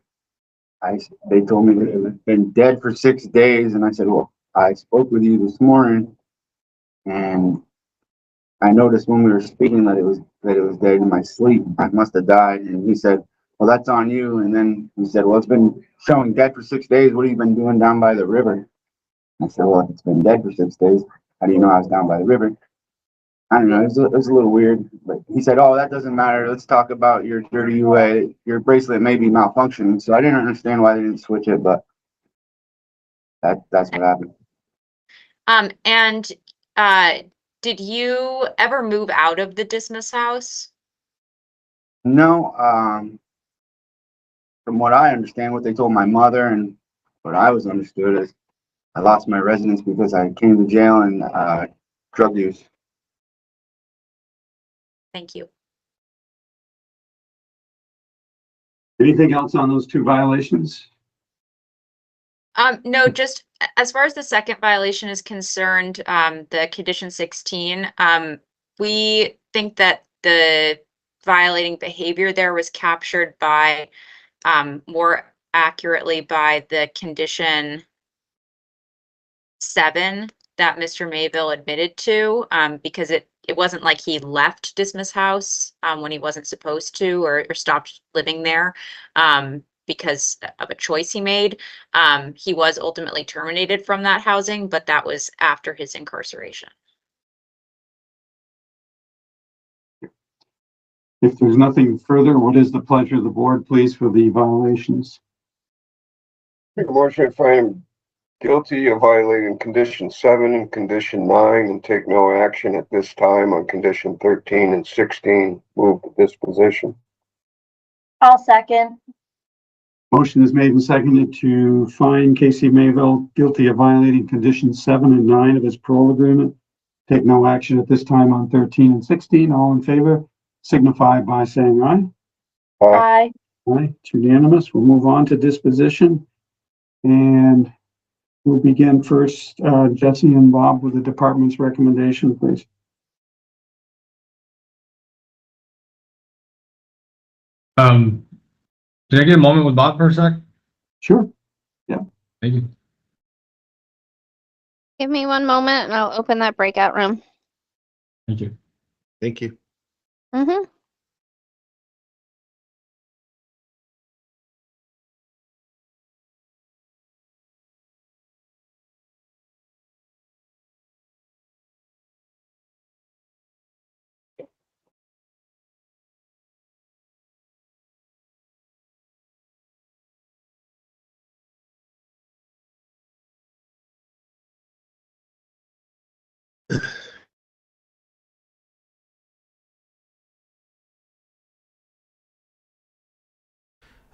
they told me that it had been dead for 6 days, and I said, well, I spoke with you this morning, and I noticed when we were speaking that it was dead in my sleep. I must have died. And he said, well, that's on you. And then he said, well, it's been showing dead for 6 days. What have you been doing down by the river? I said, well, if it's been dead for 6 days, how do you know I was down by the river? I don't know. It was a little weird. But he said, oh, that doesn't matter. Let's talk about your dirty UA. Your bracelet may be malfunctioning. So I didn't understand why they didn't switch it, but that's what happened. And did you ever move out of the Dismas house? No, from what I understand, what they told my mother and what I was understood is I lost my residence because I came to jail and drug use. Thank you. Anything else on those 2 violations? No, just as far as the second violation is concerned, the condition 16, we think that the violating behavior there was captured by, more accurately by the condition 7 that Mr. Mayville admitted to, because it wasn't like he left Dismas house when he wasn't supposed to, or stopped living there because of a choice he made. He was ultimately terminated from that housing, but that was after his incarceration. If there's nothing further, what is the pleasure of the board, please, for the violations? Make a motion to find him guilty of violating condition 7 and condition 9 and take no action at this time on condition 13 and 16. Move to disposition. I'll second. Motion is made and seconded to find Casey Mayville guilty of violating conditions 7 and 9 of his parole agreement. Take no action at this time on 13 and 16. All in favor, signify by saying aye. Aye. Aye, it's unanimous. We'll move on to disposition. And we'll begin first, Jesse and Bob, with the department's recommendation, please. Can I get a moment with Bob for a sec? Sure. Thank you. Give me one moment and I'll open that breakout room. Thank you. Thank you. Mm-hmm.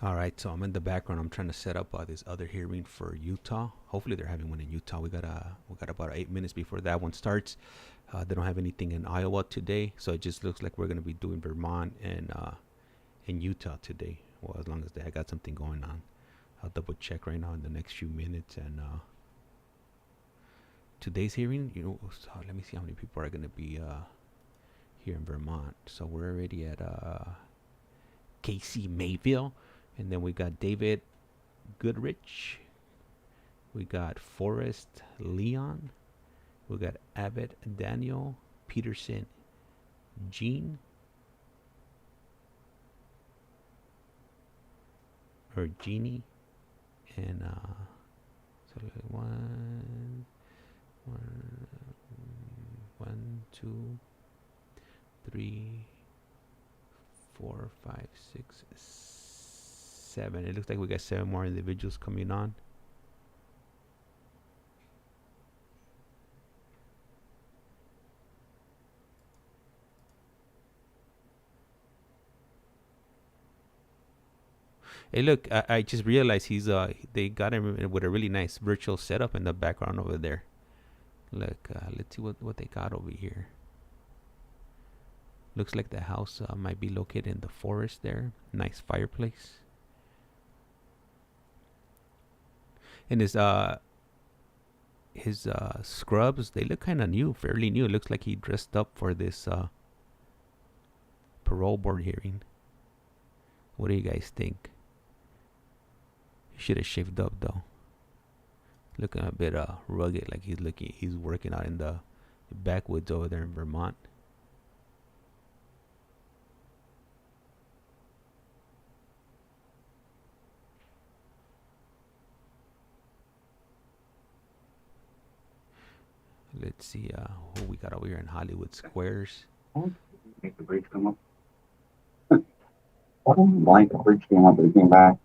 All right, so I'm in the background. I'm trying to set up this other hearing for Utah. Hopefully, they're having one in Utah. We got about 8 minutes before that one starts. They don't have anything in Iowa today, so it just looks like we're gonna be doing Vermont and in Utah today. Well, as long as they got something going on, I'll double check right now in the next few minutes. And today's hearing, so let me see how many people are gonna be here in Vermont. So we're already at Casey Mayville. And then we got David Goodrich. We got Forrest Leon. We got Abbott Daniel. Peterson Jean. Or Jeannie. And so one, 2, 3, 4, 5, 6, 7. It looks like we got 7 more individuals coming on. Hey, look, I just realized they got him with a really nice virtual setup in the background over there. Look, let's see what they got over here. Looks like the house might be located in the forest there. Nice fireplace. And his scrubs, they look kind of new, fairly new. It looks like he dressed up for this parole board hearing. What do you guys think? He should have shaved up though. Looking a bit rugged, like he's working out in the backwoods over there in Vermont. Let's see who we got over here in Hollywood Squares. Make the bridge come up. Why didn't blank the bridge came up, but it came back?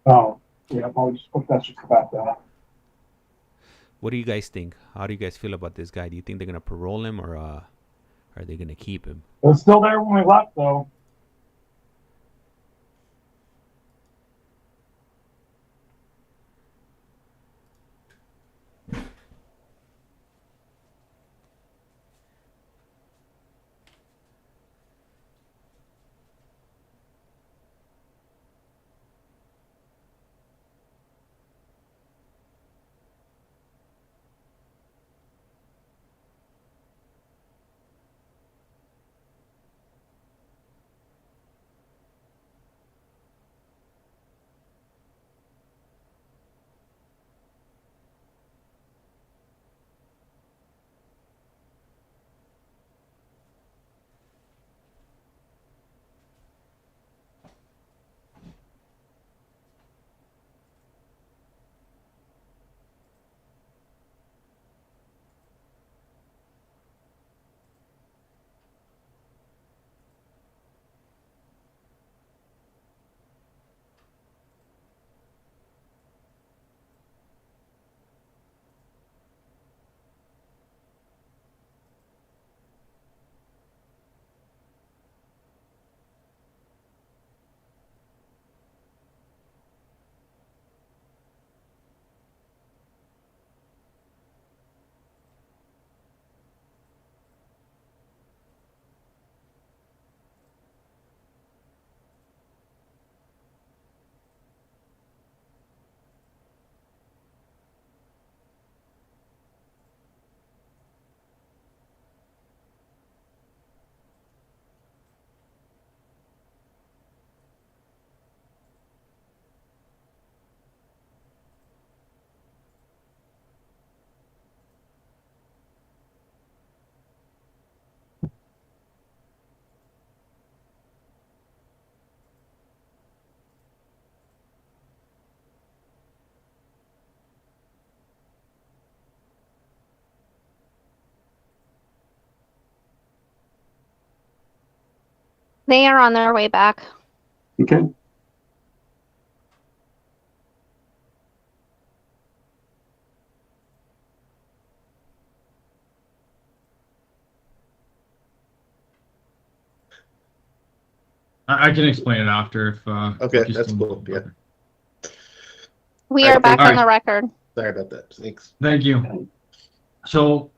Oh, yeah, well, that's just about that. What do you guys think? How do you guys feel about this guy? Do you think they're gonna parole him, or are they gonna keep him? It was still there when we left, though. They are on their way back. Okay. I can explain it after if Okay, if you that's still- cool. Yeah. We I are back think- on the record. Sorry about that. Thanks. Thank you. So,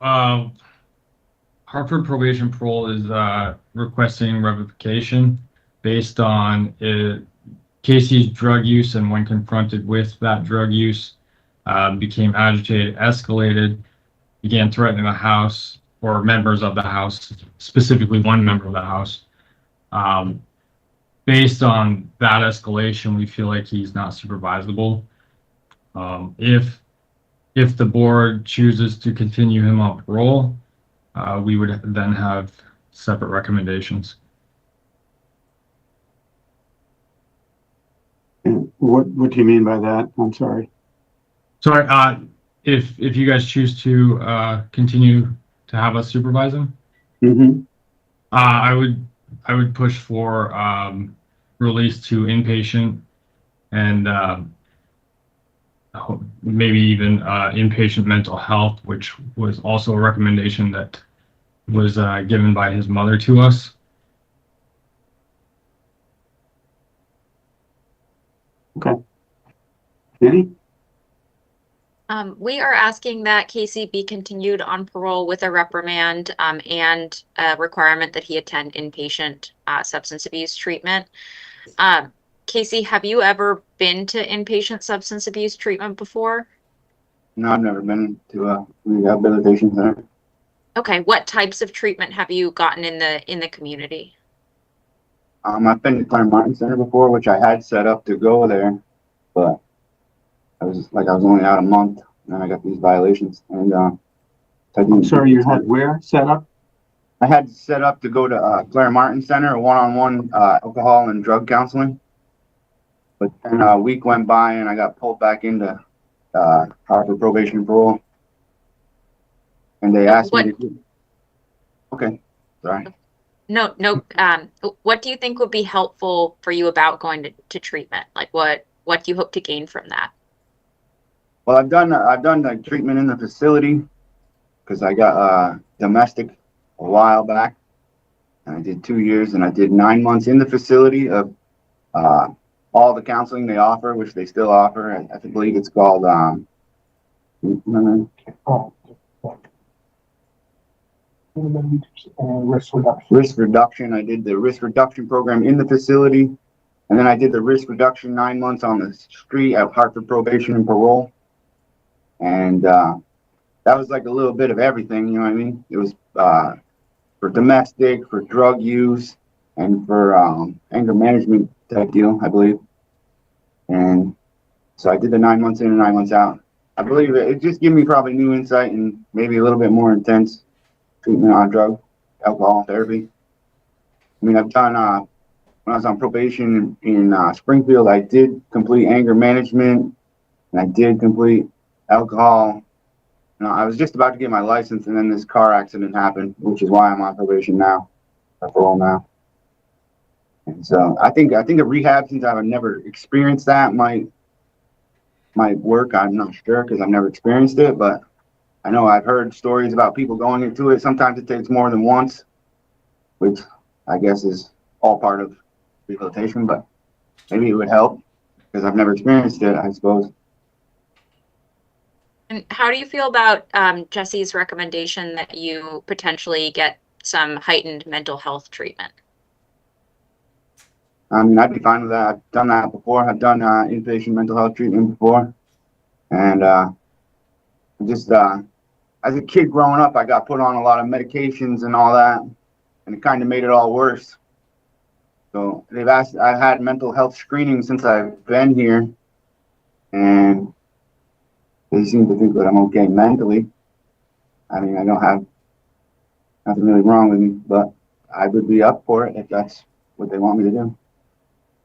Hartford Probation Parole is requesting revocation based on Casey's drug use, and when confronted with that drug use, became agitated, escalated, began threatening the house or members of the house, specifically one member of the house. Based on that escalation, we feel like he's not supervisable. If the board chooses to continue him on parole, we would then have separate recommendations. What do you mean by that? I'm sorry. Sorry, if you guys choose to continue to have us supervise him, Mm-hmm. I would push for release to inpatient and maybe even inpatient mental health, which was also a recommendation that was given by his mother to us. Okay. Danny? We are asking that Casey be continued on parole with a reprimand and a requirement that he attend inpatient substance abuse treatment. Casey, have you ever been to inpatient substance abuse treatment before? No, I've never been to a rehabilitation center. Okay, what types of treatment have you gotten in the community? I've been to Clark Martin Center before, which I had set up to go there, but I was only out a month, and then I got these violations. And I'm sorry, you had where set up? I had set up to go to Clark Martin Center, one-on-one alcohol and drug counseling. But then a week went by, and I got pulled back into Hartford Probation and Parole, and they asked me to do. Okay, sorry. No. What do you think would be helpful for you about going to treatment? Like what do you hope to gain from that? Well, I've done the treatment in the facility because I got domestic a while back, and I did 2 years, and I did 9 months in the facility of all the counseling they offer, which they still offer. I believe it's called Risk reduction. risk reduction. I did the risk reduction program in the facility, and then I did the risk reduction 9 months on the street at Hartford Probation and Parole. And that was like a little bit of everything, you know what I mean? It was for domestic, for drug use, and for anger management type deal, I believe. And so I did the 9 months in and 9 months out. I believe it just gave me probably new insight and maybe a little bit more intense treatment on drug, alcohol therapy. I mean, I've done, when I was on probation in Springfield, I did complete anger management, and I did complete alcohol. I was just about to get my license, and then this car accident happened, which is why I'm on probation now, or parole now. And so I think a rehab, since I've never experienced that, might work. I'm not sure because I've never experienced it, but I know I've heard stories about people going into it. Sometimes it takes more than once, which I guess is all part of rehabilitation, but maybe it would help because I've never experienced it, I suppose. And how do you feel about Jesse's recommendation that you potentially get some heightened mental health treatment? I mean, I'd be fine with that. I've done that before. I've done inpatient mental health treatment before. And just as a kid growing up, I got put on a lot of medications and all that, and it kind of made it all worse. So they've asked, I had mental health screening since I've been here, and they seem to think that I'm okay mentally. I mean, I don't have nothing really wrong with me, but I would be up for it if that's what they want me to do.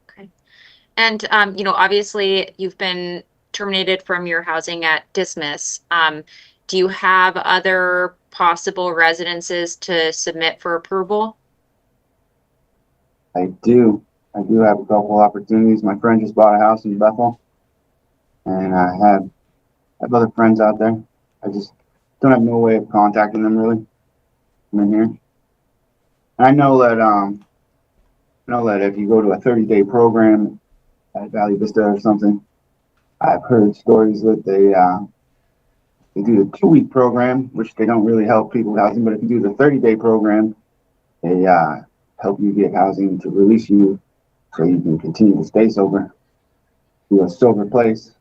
Okay. And, obviously you've been terminated from your housing at Dismiss. Do you have other possible residences to submit for approval? I do. I do have a couple opportunities. My friend just bought a house in Bethel, and I have other friends out there. I just don't have no way of contacting them really. I'm in here. I know that if you go to a 30-day program at Valley Vista or something, I've heard stories that they do the 2-week program, which they don't really help people with housing, but if you do the 30-day program, they help you get housing to release you so you can continue to stay sober, to a sober place.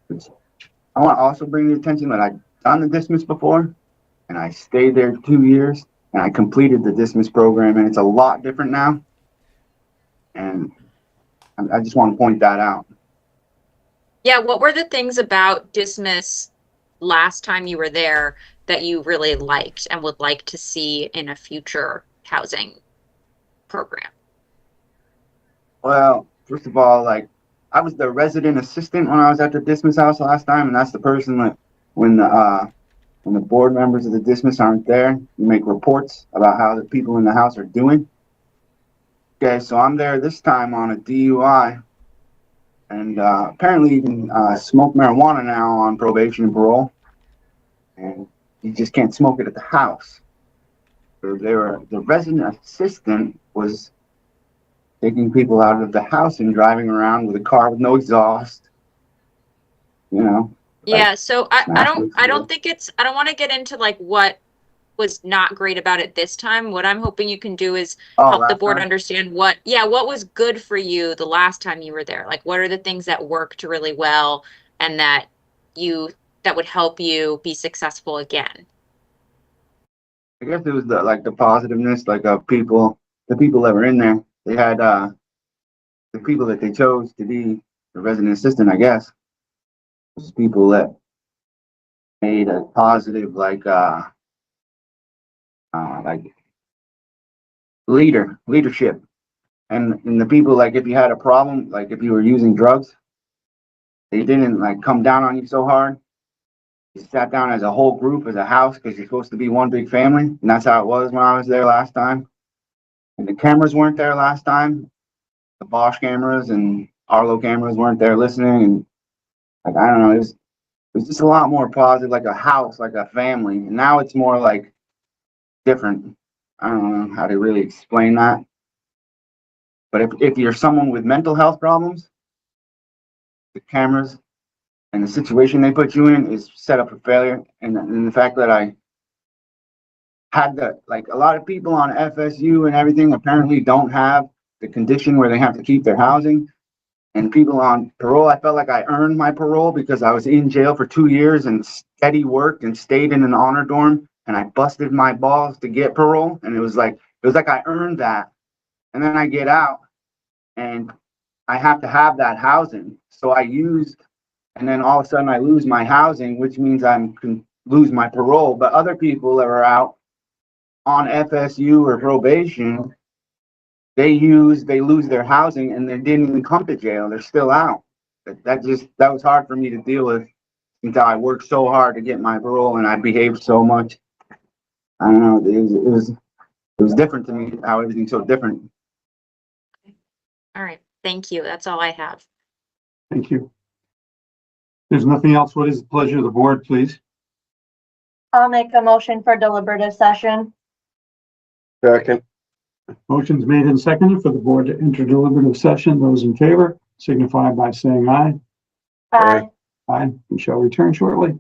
Which I want to also bring your attention that I've done the dismiss before, and I stayed there 2 years, and I completed the dismiss program, and it's a lot different now. And I just want to point that out. Yeah, what were the things about dismiss last time you were there that you really liked and would like to see in a future housing program? Well, first of all, like, I was the resident assistant when I was at the dismiss house last time, and that's the person that when the board members of the dismiss aren't there, you make reports about how the people in the house are doing. Okay, so I'm there this time on a DUI, and apparently you can smoke marijuana now on probation and parole, and you just can't smoke it at the house. So the resident assistant was taking people out of the house and driving around with a car with no exhaust, you know. Yeah, so I don't think I don't want to get into like what was not great about it this time. What I'm hoping you can do is help the board understand what was good for you the last time you were there. Like, what are the things that worked really well and that would help you be successful again? I guess it was the positiveness, like the people that were in there. They had the people that they chose to be the resident assistant, I guess, was people that made a positive leadership. And the people, like, if you had a problem, like if you were using drugs, they didn't like come down on you so hard. You sat down as a whole group, as a house, because you're supposed to be one big family, and that's how it was when I was there last time. And the cameras weren't there last time. The Bosch cameras and Arlo cameras weren't there listening, and like, I don't know, it was just a lot more positive, like a house, like a family. And now it's more like different. I don't know how to really explain that. But if you're someone with mental health problems, the cameras and the situation they put you in is set up for failure. And the fact that I had like a lot of people on FSU and everything apparently don't have the condition where they have to keep their housing. And people on parole, I felt like I earned my parole because I was in jail for 2 years and steady worked and stayed in an honor dorm, and I busted my balls to get parole. And it was like I earned that. And then I get out and I have to have that housing. So I used, and then all of a sudden I lose my housing, which means I can lose my parole. But other people that are out on FSU or probation, they lose their housing and they didn't even come to jail. They're still out. That was hard for me to deal with until I worked so hard to get my parole and I behaved so much. I don't know. It was different to me how everything's so different. All right. Thank you. That's all I have. Thank you. There's nothing else. What is the pleasure of the board, please? I'll make a motion for deliberative session. Second. Motion's made and seconded for the board to enter deliberative session. Those in favor signify by saying aye. Aye. Aye. We shall return shortly.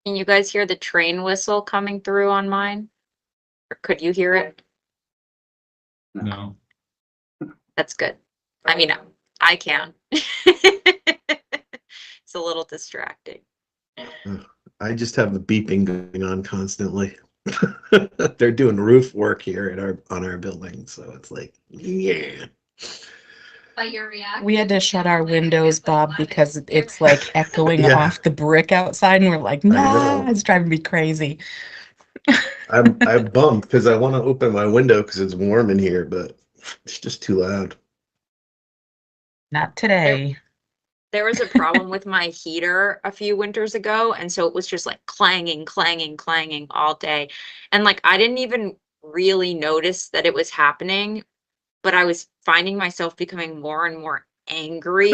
Can you guys hear the train whistle coming through on mine? Or could you hear it? No. That's good. I mean, I can. It's a little distracting. I just have the beeping going on constantly. They're doing roof work here on our building, so it's like, yeah. We had to shut our windows, Bob, because it's like echoing Yeah. off the brick outside, and we're like, I nah, know. it's driving me crazy. I'm bummed because I want to open my window because it's warm in here, but it's just too loud. Not today. There was a problem with my heater a few winters ago, and so it was just like clanging, clanging, clanging all day. And like I didn't even really notice that it was happening, but I was finding myself becoming more and more angry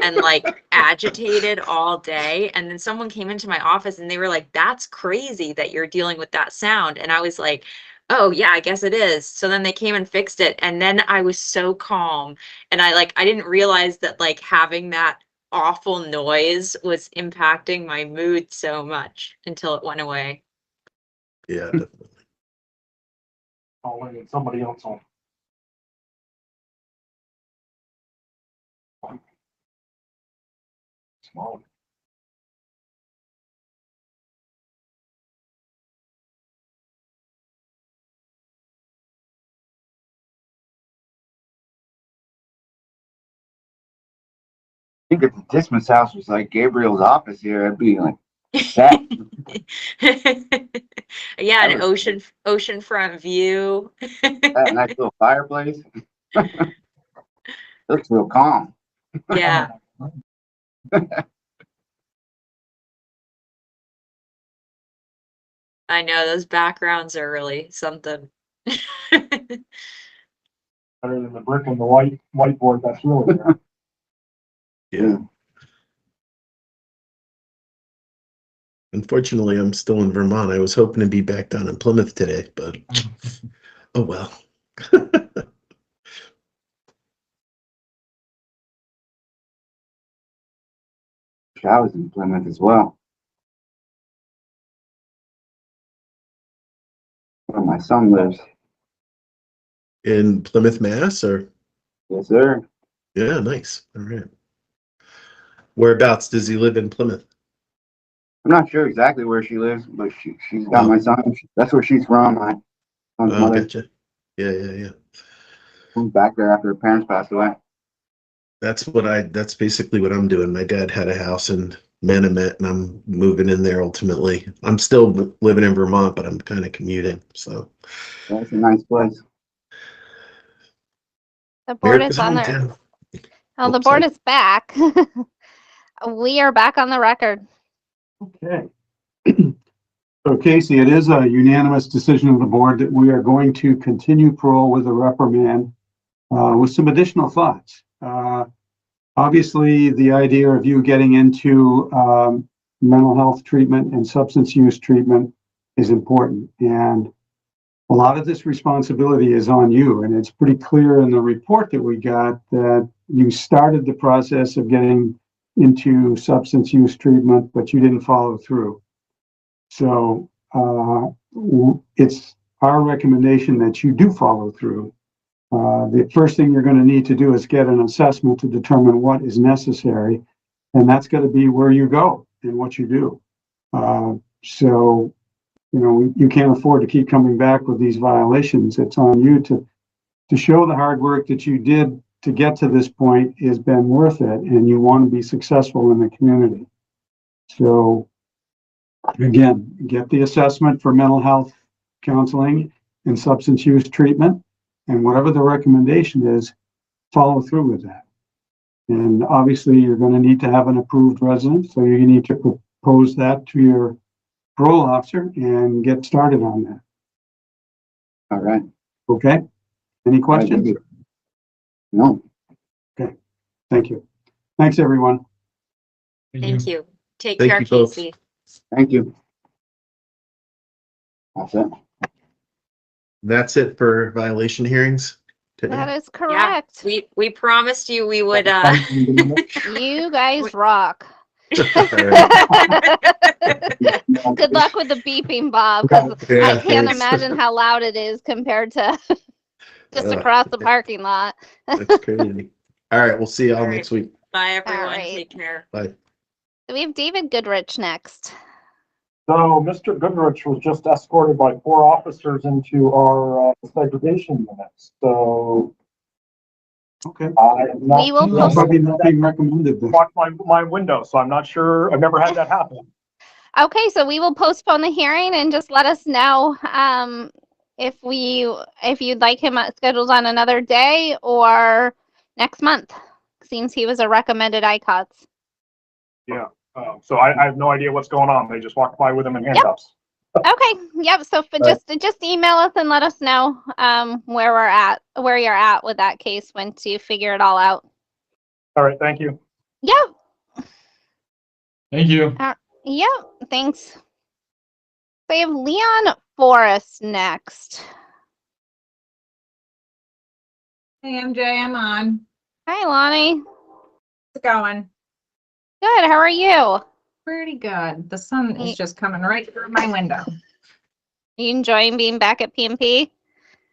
and like agitated all day. And then someone came into my office and they were like, "That's crazy that you're dealing with that sound." And I was like, "Oh yeah, I guess it is." So then they came and fixed it, and then I was so calm, and I didn't realize that like having that awful noise was impacting my mood so much until it went away. Yeah, definitely. I'll let somebody else on. Small. I think if the Dismas house was like Gabriel's office here, I'd be like that. Yeah, an oceanfront view. That nice little fireplace. Looks real calm. Yeah. I know those backgrounds are really something. Better than the brick and the whiteboard. That's really there. Yeah. Unfortunately, I'm still in Vermont. I was hoping to be back down in Plymouth today, but oh well. I was in Plymouth as well. Where my son lives. In Plymouth, Mass, or? Yes, sir. Yeah, nice. All right. Whereabouts does he live in Plymouth? I'm not sure exactly where she lives, but she's got my son. That's where she's from. My son's mother. Gotcha. Yeah. Moved back there after her parents passed away. That's basically what I'm doing. My dad had a house in Manomet, and I'm moving in there ultimately. I'm still living in Vermont, but I'm kind of commuting. So that's a nice place. The board America's is on there. hometown. Oh, the board is back. We are back on the record. Okay. So Casey, it is a unanimous decision of the board that we are going to continue parole with a reprimand with some additional thoughts. Obviously, the idea of you getting into mental health treatment and substance use treatment is important. And a lot of this responsibility is on you. And it's pretty clear in the report that we got that you started the process of getting into substance use treatment, but you didn't follow through. So it's our recommendation that you do follow through. The first thing you're going to need to do is get an assessment to determine what is necessary, and that's going to be where you go and what you do. So, you know, you can't afford to keep coming back with these violations. It's on you to show the hard work that you did to get to this point has been worth it, and you want to be successful in the community. So, again, get the assessment for mental health counseling and substance use treatment, and whatever the recommendation is, follow through with that. And obviously, you're going to need to have an approved residence, so you need to propose that to your parole officer and get started on that. All right. Okay. Any questions? No. Okay. Thank you. Thanks, everyone. Thank you. Take Thank care, you both. Casey. Thank you. That's it. That's it for violation hearings today. That is Yeah, correct. we promised you we would You guys rock. All right. Good luck with the beeping, Bob, because Yeah, I can't thanks. imagine how loud it is compared to just across the parking lot. That's crazy. All right, we'll see y'all All right. next week. Bye, everyone. right. Take care. Bye. We have David Goodrich next. So Mr. Goodrich was just escorted by 4 officers into our segregation units. So Okay. We will post- Probably nothing recommended then. Watch my window, so I'm not sure. I've never had that happen. Okay, so we will postpone the hearing and just let us know if you'd like him scheduled on another day or next month. Seems he was a recommended ICOTS. Yeah, so I have no idea what's going on. They just walked by with him in handcuffs. Okay, yep. So just email us and let us know where you're at with that case once you figure it all out. All right, thank you. Yep. Thank you. Yep. Thanks. We have Leon Forrest next. Hey MJ, I'm on. Hi, Lonnie. How's it going? Good. How are you? Pretty good. The sun is just coming right through my window. Are you enjoying being back at PMP?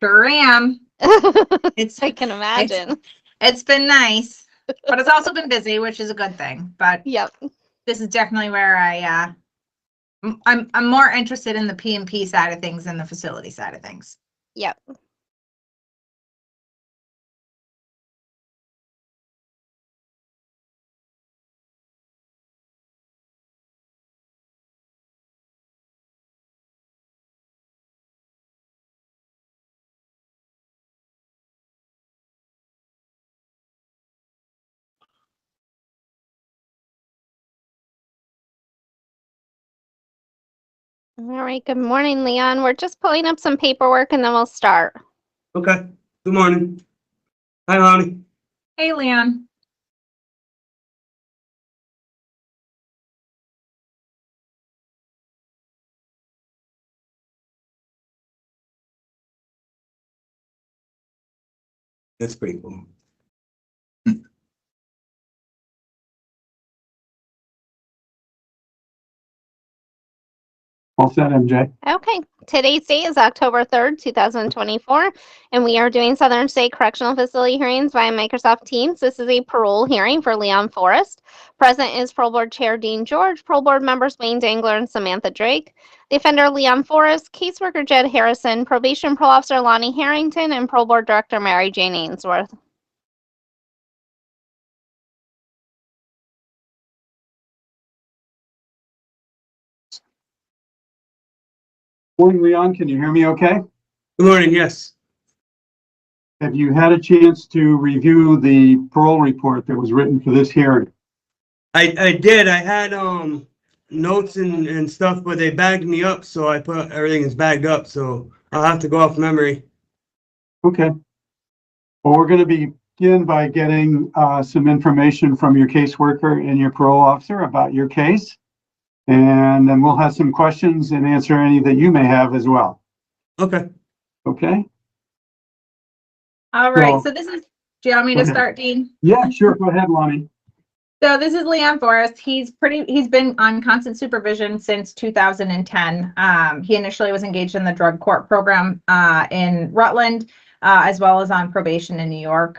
Sure am. I can imagine. It's been nice, but it's also been busy, which is a good thing. But yep, this is definitely where I'm more interested in the PMP side of things than the facility side of things. Yep. All right. Good morning, Leon. We're just pulling up some paperwork and then we'll start. Okay. Good morning. Hi, Lonnie. Hey, Leon. That's pretty cool. All set, MJ. Okay. Today's date is October 3rd, 2024, and we are doing Southern State Correctional Facility hearings via Microsoft Teams. This is a parole hearing for Leon Forrest. Present is Parole Board Chair Dean George, Parole Board members Wayne Dangler and Samantha Drake, the offender Leon Forrest, caseworker Jed Harrison, probation parole officer Lonnie Harrington, and Parole Board Director Mary Jane Ainsworth. Morning, Leon. Can you hear me okay? Good morning. Yes. Have you had a chance to review the parole report that was written for this hearing? I did. I had notes and stuff, but they bagged me up, so I put everything is bagged up, so I'll have to go off memory. Okay. Well, we're going to begin by getting some information from your caseworker and your parole officer about your case. And then we'll have some questions and answer any that you may have as well. Okay. Okay. All right. So this is, do you want me to start, Dean? Yeah, sure. Go ahead, Lonnie. So this is Leon Forrest. He's been on constant supervision since 2010. He initially was engaged in the drug court program in Rutland, as well as on probation in New York.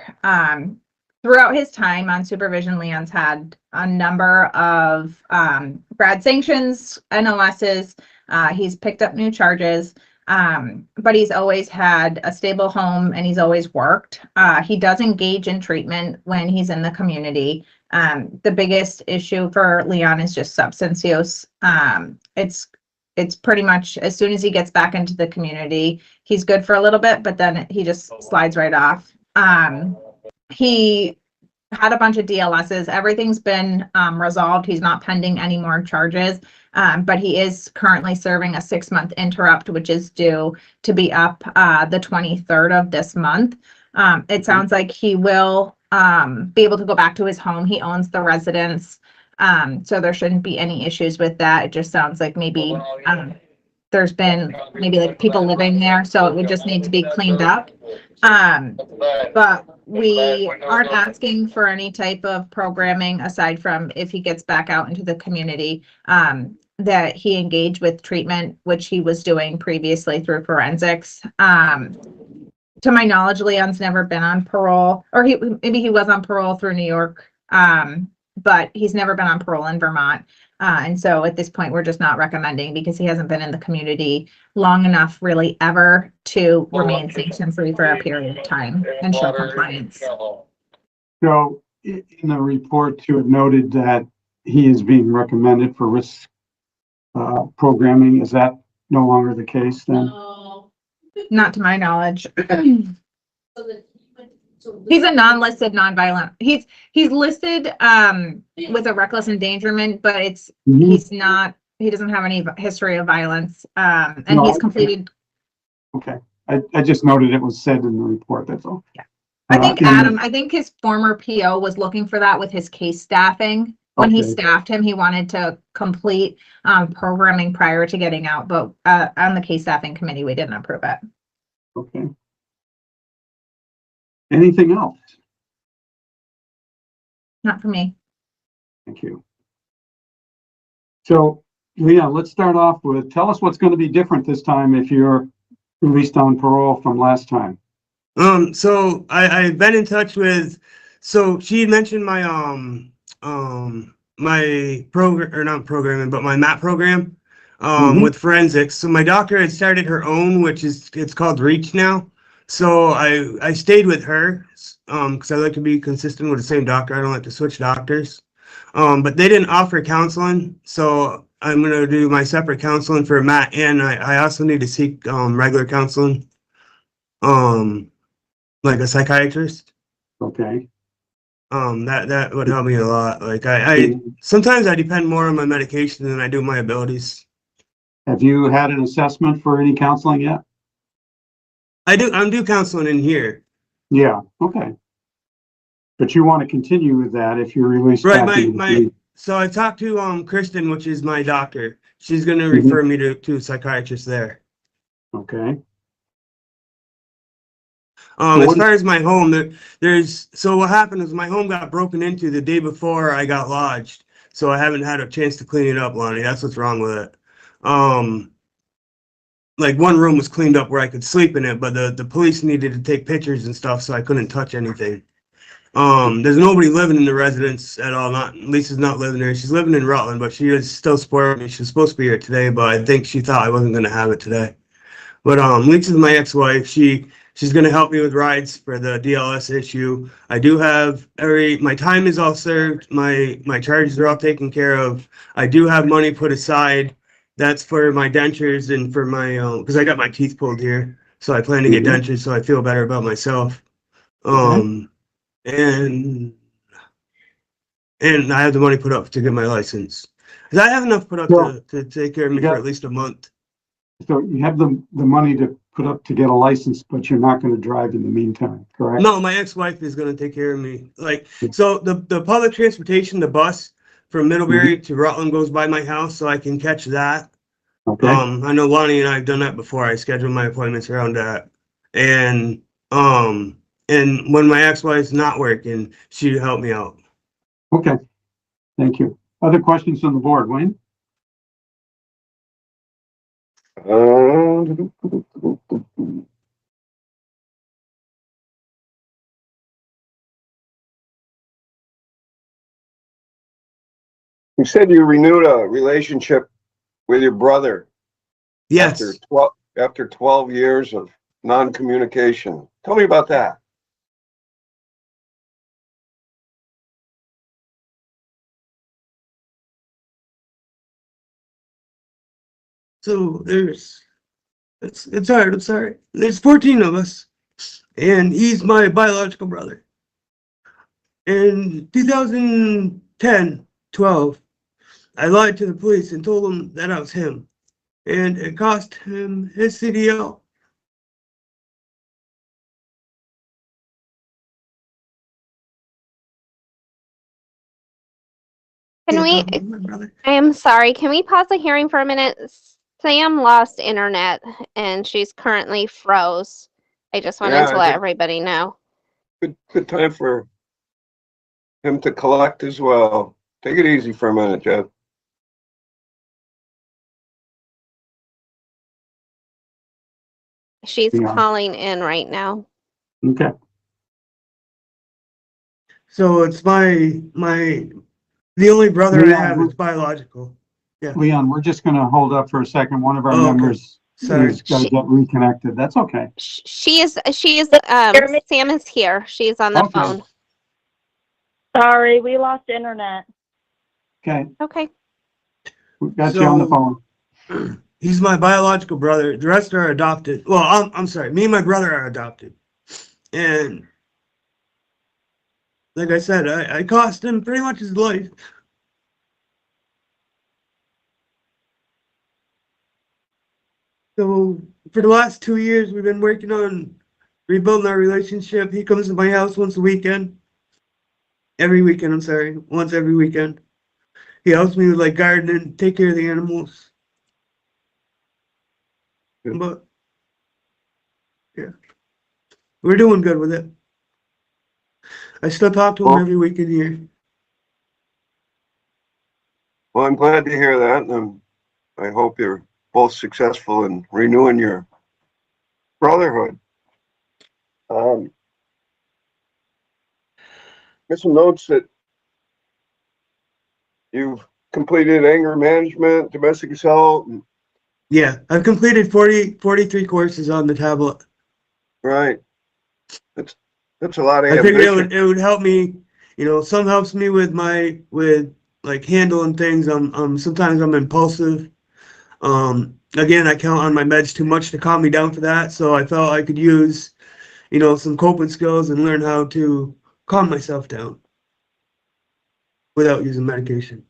Throughout his time on supervision, Leon's had a number of grad sanctions, NOSs. He's picked up new charges, but he's always had a stable home and he's always worked. He does engage in treatment when he's in the community. The biggest issue for Leon is just substance use. It's pretty much as soon as he gets back into the community, he's good for a little bit, but then he just slides right off. He had a bunch of DLSs. Everything's been resolved. He's not pending any more charges, but he is currently serving a 6-month interrupt, which is due to be up the 23rd of this month. It sounds like he will be able to go back to his home. He owns the residence, so there shouldn't be any issues with that. It just sounds like maybe there's been maybe like people living there, so it would just need to be cleaned up. But we aren't asking for any type of programming aside from if he gets back out into the community, that he engage with treatment, which he was doing previously through forensics. To my knowledge, Leon's never been on parole, or maybe he was on parole through New York, but he's never been on parole in Vermont. And so at this point, we're just not recommending because he hasn't been in the community long enough really ever to remain sanction-free for a period of time and show compliance. So in the report, you had noted that he is being recommended for risk programming. Is that no longer the case then? Not to my knowledge. He's a non-listed, non-violent. He's listed with a reckless endangerment, but it's he's not. He doesn't have any history of violence, and No, he's completed. Okay, I just noted it was said in the report. That's all. Yeah, I think Adam. I think his former PO was looking for that with his case staffing. When he staffed him, he wanted to complete programming prior to getting out, but on the case staffing committee, we didn't approve it. Okay. Anything else? Not for me. Thank you. So, Leon, let's start off with, tell us what's going to be different this time if you're released on parole from last time. So I've been in touch with, so she mentioned my my program, or not programming, but my MAPP program with forensics. So my doctor had started her own, which is, it's called REACH now. So I stayed with her because I like to be consistent with the same doctor. I don't like to switch doctors. But they didn't offer counseling, so I'm going to do my separate counseling for Matt, and I also need to seek regular counseling, like a psychiatrist. Okay. That would help me a lot. Like I sometimes I depend more on my medication than I do my abilities. Have you had an assessment for any counseling yet? I'm do counseling in here. Yeah, okay. But you want to continue with that if you're released. Right, so I talked to Kristen, which is my doctor. She's gonna refer me to a psychiatrist there. Okay. As far as my home, so what happened is my home got broken into the day before I got lodged. So I haven't had a chance to clean it up, Lonnie. That's what's wrong with it. Like one room was cleaned up where I could sleep in it, but the police needed to take pictures and stuff, so I couldn't touch anything. There's nobody living in the residence at all. Lisa's not living there. She's living in Rutland, but she is still supporting me. She's supposed to be here today, but I think she thought I wasn't going to have it today. But Lisa's my ex-wife. She's going to help me with rides for the DLS issue. I do have my time is all served. My charges are all taken care of. I do have money put aside. That's for my dentures and for my because I got my teeth pulled here, so I plan to get dentures so I feel better about myself. And I have the money put up to get my license. Because I have enough put up to take care of me for at least a month. So you have the money to put up to get a license, but you're not going to drive in the meantime, correct? No, my ex-wife is going to take care of me. Like, so the public transportation, the bus from Middlebury to Rutland goes by my house, so I can catch that. Okay. I know Lonnie and I have done that before. I schedule my appointments around that. And when my ex-wife's not working, she'd help me out. Okay. Thank you. Other questions from the board, Wayne? You said you renewed a relationship with your brother. Yes. After 12 years of non-communication. Tell me about that. So it's hard, I'm sorry. There's 14 of us, and he's my biological brother. In 2010, 12, I lied to the police and told them that I was him, and it cost him his CDL. Can we, I am sorry, can we pause the hearing for a minute? Sam lost internet and she's currently froze. I just wanted to let everybody know. Good time for him to collect as well. Take it easy for a minute, Jeff. She's calling in right now. Okay. So it's the only brother I have is biological. Yeah. Leon, we're just going to hold up for a second. One of our members is going to get reconnected. That's okay. She is, Sam is here. She's on the phone. Sorry, we lost internet. Okay. Okay. We've got you on the phone. He's my biological brother. The rest are adopted. Well, I'm sorry. Me and my brother are adopted. And like I said, I cost him pretty much his life. So for the last 2 years, we've been working on rebuilding our relationship. He comes to my house once a weekend. Every weekend, I'm sorry. Once every weekend. He helps me with like gardening, take care of the animals. But yeah, we're doing good with it. I still talk to him every weekend here. Well, I'm glad to hear that, and I hope you're both successful in renewing your brotherhood. Got some notes that you've completed anger management, domestic assault. Yeah, I've completed 43 courses on the tablet. Right. That's a lot of I figured ambition. it would help me, you know, some helps me with like handling things. Sometimes I'm impulsive. Again, I count on my meds too much to calm me down for that. So I felt I could use, you know, some coping skills and learn how to calm myself down without using medication.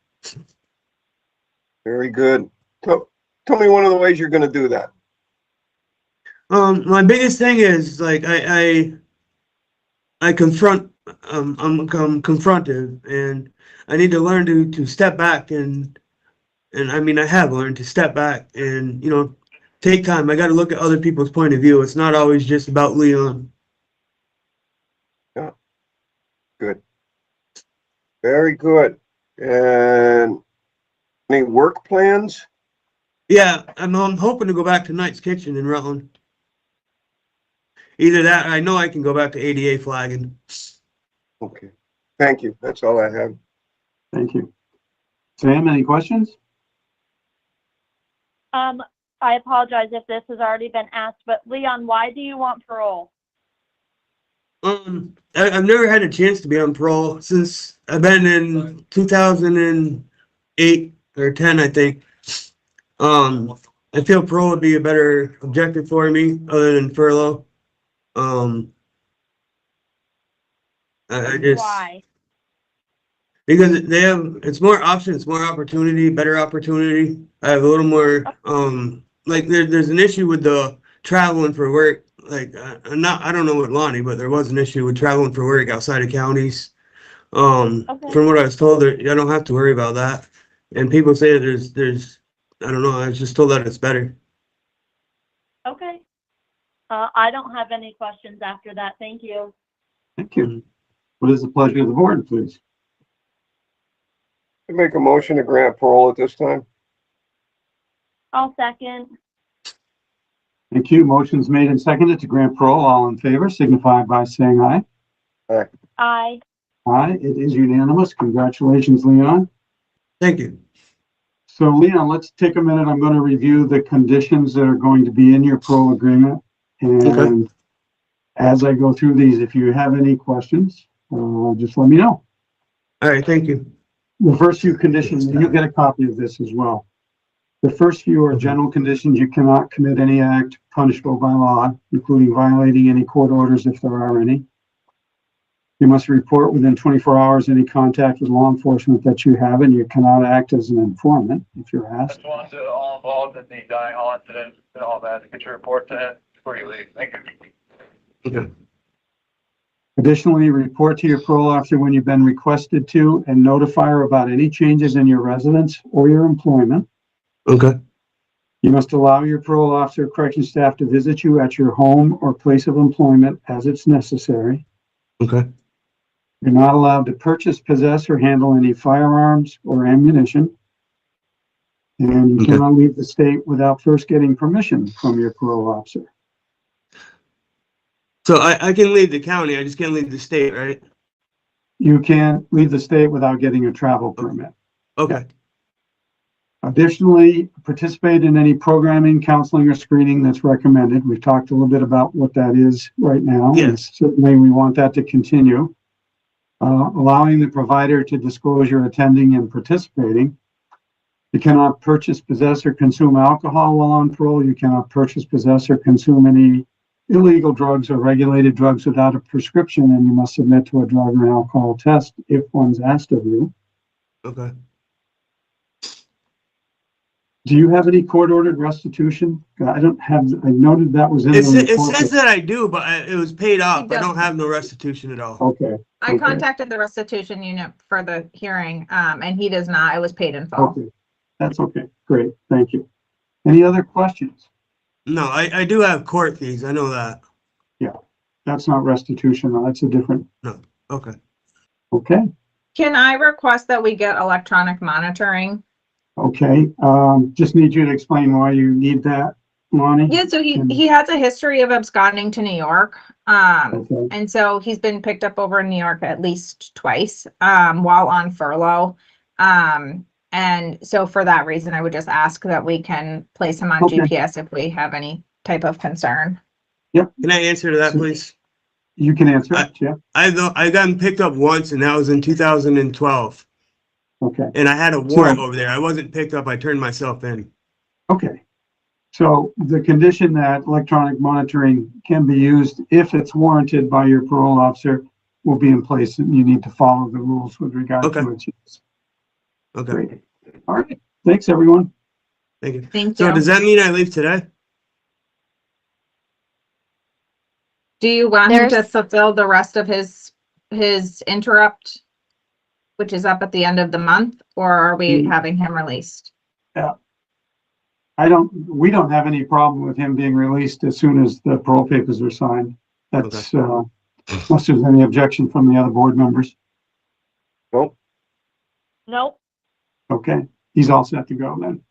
Very good. Tell me one of the ways you're going to do that. My biggest thing is like I confront. I'm confrontive, and I need to learn to step back and I mean I have learned to step back and, you know, take time. I got to look at other people's point of view. It's not always just about Leon. Yeah. Good. Very good. And any work plans? Yeah, I'm hoping to go back to Knight's Kitchen in Rutland. Either that, or I know I can go back to ADA flagging. Okay. Thank you. That's all I have. Thank you. Sam, any questions? I apologize if this has already been asked, but Leon, why do you want parole? I've never had a chance to be on parole since I've been in 2008 or 10, I think. I feel parole would be a better objective for me other than furlough. I just Why? because they have it's more options, more opportunity, better opportunity. I have a little more like there's an issue with the traveling for work. Like I don't know with Lonnie, but there was an issue with traveling for work outside of counties. From what I was told, I don't have to worry about that. And people say there's I don't know. I was just told that it's better. Okay. I don't have any questions after that. Thank you. Thank you. What is the pleasure of the board, please? I make a motion to grant parole at this time. I'll second. Thank you. Motion's made and seconded to grant parole. All in favor signify by saying aye. Aye. Aye. Aye. It is unanimous. Congratulations, Leon. Thank you. So Leon, let's take a minute. I'm going to review the conditions that are going to be in your parole agreement. And as I go through these, if you have any questions, just let me know. All right. Thank you. The first few conditions, and you'll get a copy of this as well. The first few are general conditions. You cannot commit any act punishable by law, including violating any court orders if there are any. You must report within 24 hours any contact with law enforcement that you have, and you cannot act as an informant if you're asked. Just want to all involved in the dying hall incident and all that, get your report to him before you leave. Thank you. Okay. Additionally, report to your parole officer when you've been requested to and notify her about any changes in your residence or your employment. Okay. You must allow your parole officer or correction staff to visit you at your home or place of employment as it's necessary. Okay. You're not allowed to purchase, possess, or handle any firearms or ammunition. And you cannot leave the state without first getting permission from your parole officer. So I can leave the county, I just can't leave the state, right? You can't leave the state without getting a travel permit. Okay. Additionally, participate in any programming, counseling, or screening that's recommended. We've talked a little bit about what that is right now. Yes. Certainly, we want that to continue. Allowing the provider to disclose you're attending and participating You cannot purchase, possess, or consume alcohol while on parole. You cannot purchase, possess, or consume any illegal drugs or regulated drugs without a prescription, and you must submit to a drug or an alcohol test if one's asked of you. Okay. Do you have any court-ordered restitution? I don't have, I noted that was in the It report. says that I do, but it was paid off. I does. don't have no restitution at all. Okay. I Okay. contacted the restitution unit for the hearing, and he does not. It was paid in full. Okay, that's okay. Great, thank you. Any other questions? No, I do have court fees. I know that. Yeah, that's not restitution, though. That's a different. No. Okay. Okay, Can I request that we get electronic monitoring? okay. Just need you to explain why you need that, Lonnie. Yeah, so he has a history of absconding to New York. Okay. And so he's been picked up over in New York at least twice, while on furlough. And so for that reason, I would just ask that we can place him on Okay. GPS if we have any type of concern. Yep. Can I answer to that, please? You can answer it, yeah. I got him picked up once, and that was in 2012. Okay. And I had a warrant over there. I wasn't picked up. I turned myself in. Okay. So the condition that electronic monitoring can be used if it's warranted by your parole officer will be in place, and you need to follow the rules with regard to its use. Okay. Great. All right. Thanks, everyone. Thank you. Thank So you. does that mean I leave today? Do you want him to There's- fulfill the rest of his interrupt, which is up at the end of the month, or are we having him released? Yeah. We don't have any problem with him being released as soon as the parole papers are signed. That's, unless there's any objection from the other board members. Nope. Nope. Okay, he's all set to go then.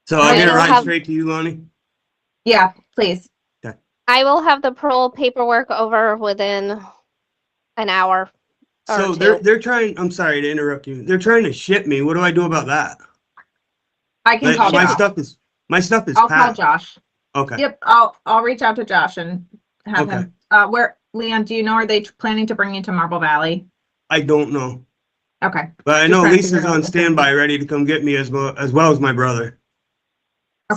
So I'll get it will right have- straight to you, Lonnie? Yeah, please. I will have the parole paperwork over within an hour. So or they're trying, I'm sorry to interrupt you. They're trying to ship me. What do I do about that? I can call my Josh. stuff is I'll call packed. Josh. Okay. Yep, I'll reach out to Josh and have Okay. him, Leon, do you know, are they planning to bring you to Marble Valley? I don't know. Okay. But I Just know trying to Lisa's figure out on the standby, ready to come get me as well as my brother.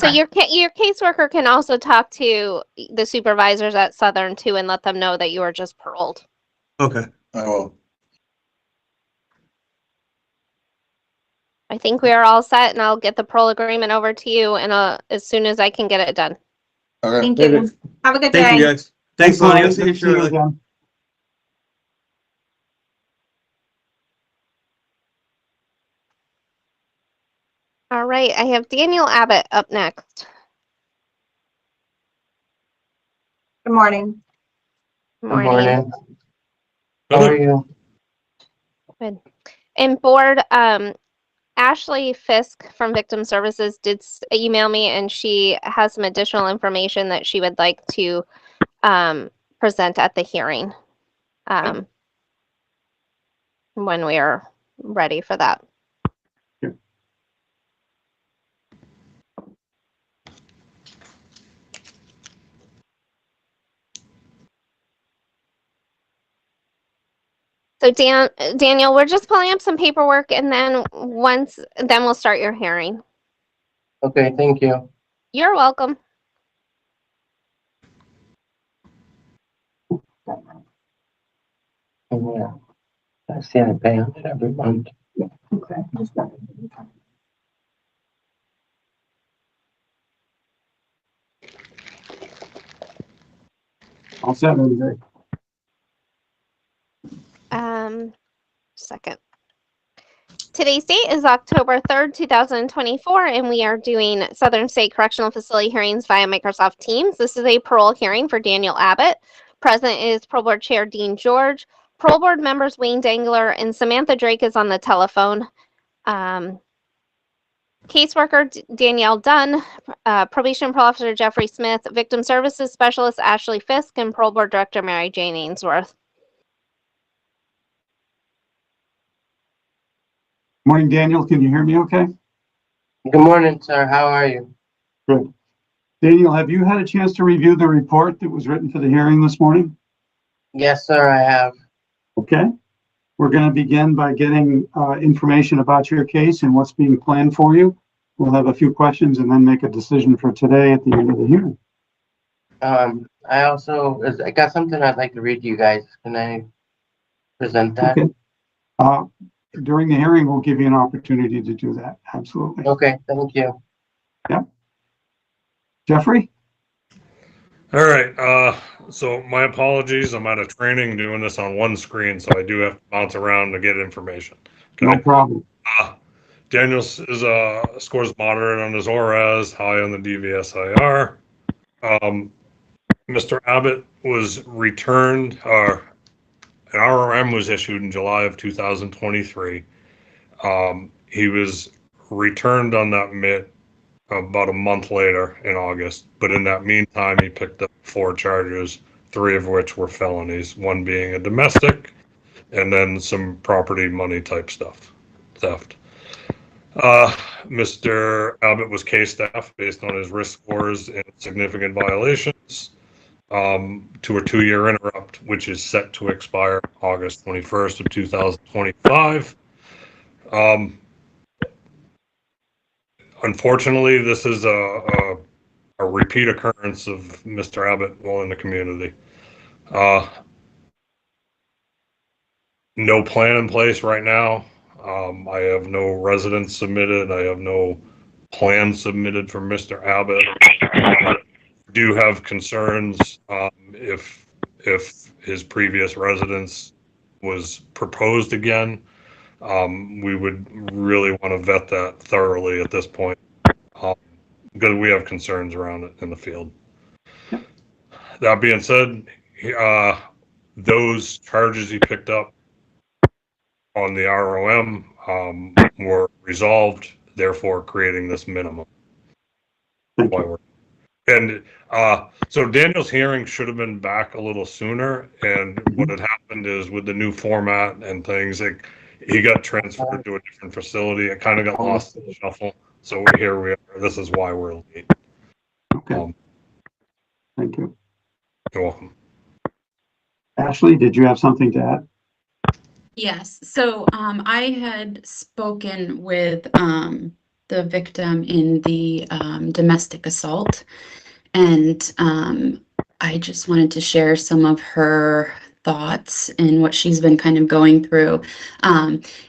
So your caseworker can also talk to the supervisors at Southern too and let them know that you are just paroled. Okay. I will. I think we are all set, and I'll get the parole agreement over to you and as soon as I can get it done. Okay. Thank you. Have a good day. Thank you, guys. Thanks, Lonnie. I'll see you shortly. again. All right, I have Daniel Abbott up next. Good morning. Morning. How are you? Good. And board, Ashley Fisk from Victim Services did email me, and she has some additional information that she would like to present at the hearing when we are ready for that. So Daniel, we're just pulling up some paperwork, and then we'll start your hearing. Okay, thank you. You're welcome. Yeah, I see I pay on it every month. Okay. All set, everybody. Second. Today's date is October 3rd, 2024, and we are doing Southern State Correctional Facility hearings via Microsoft Teams. This is a parole hearing for Daniel Abbott. Present is Parole Board Chair Dean George. Parole Board members Wayne Dangler and Samantha Drake is on the telephone. Caseworker Danielle Dunn, Probation Parole Officer Jeffrey Smith, Victim Services Specialist Ashley Fisk, and Parole Board Director Mary Jane Ainsworth. Morning, Daniel. Can you hear me okay? Good morning, sir. How are you? Good. Daniel, have you had a chance to review the report that was written for the hearing this morning? Yes, sir, I have. Okay. We're going to begin by getting information about your case and what's being planned for you. We'll have a few questions and then make a decision for today at the end of the hearing. I got something I'd like to read to you guys. Can I present that? Okay. During the hearing, we'll give you an opportunity to do that. Absolutely. Okay, thank you. Yep. Jeffrey? All right, so my apologies. I'm out of training doing this on one screen, so I do have to bounce around to get information. Okay. No problem. Daniel is scores moderate on his ORAS, high on the DVSIR. Mr. Abbott was returned, an RRM was issued in July of 2023. He was returned on that MIP about a month later in August, but in that meantime, he picked up 4 charges, 3 of which were felonies, one being a domestic, and then some property money type stuff, theft. Mr. Abbott was case staffed based on his risk scores and significant violations to a 2-year interrupt, which is set to expire August 21st of 2025. Unfortunately, this is a repeat occurrence of Mr. Abbott while in the community. No plan in place right now. I have no residents submitted. I have no plan submitted for Mr. Abbott. I do have concerns if his previous residence was proposed again. We would really want to vet that thoroughly at this point because we have concerns around it in the field. That being said, those charges he picked up on the ROM were resolved, therefore creating this minimum. And so Daniel's hearing should have been back a little sooner, and what had happened is with the new format and things, he got transferred to a different facility. It kind of got lost in the shuffle. So here we are. This is why we're late. Okay. Thank you. You're welcome. Ashley, did you have something to add? Yes, so I had spoken with the victim in the domestic assault, and I just wanted to share some of her thoughts and what she's been kind of going through.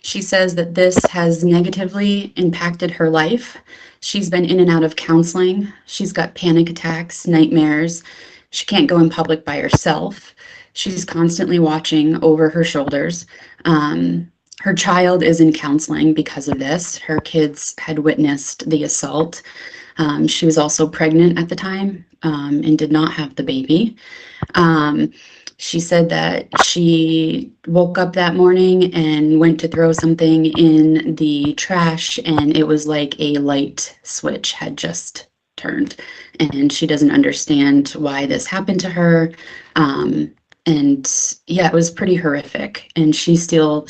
She says that this has negatively impacted her life. She's been in and out of counseling. She's got panic attacks, nightmares. She can't go in public by herself. She's constantly watching over her shoulders. Her child is in counseling because of this. Her kids had witnessed the assault. She was also pregnant at the time and did not have the baby. She said that she woke up that morning and went to throw something in the trash, and it was like a light switch had just turned, and she doesn't understand why this happened to her. And yeah, it was pretty horrific. And she still,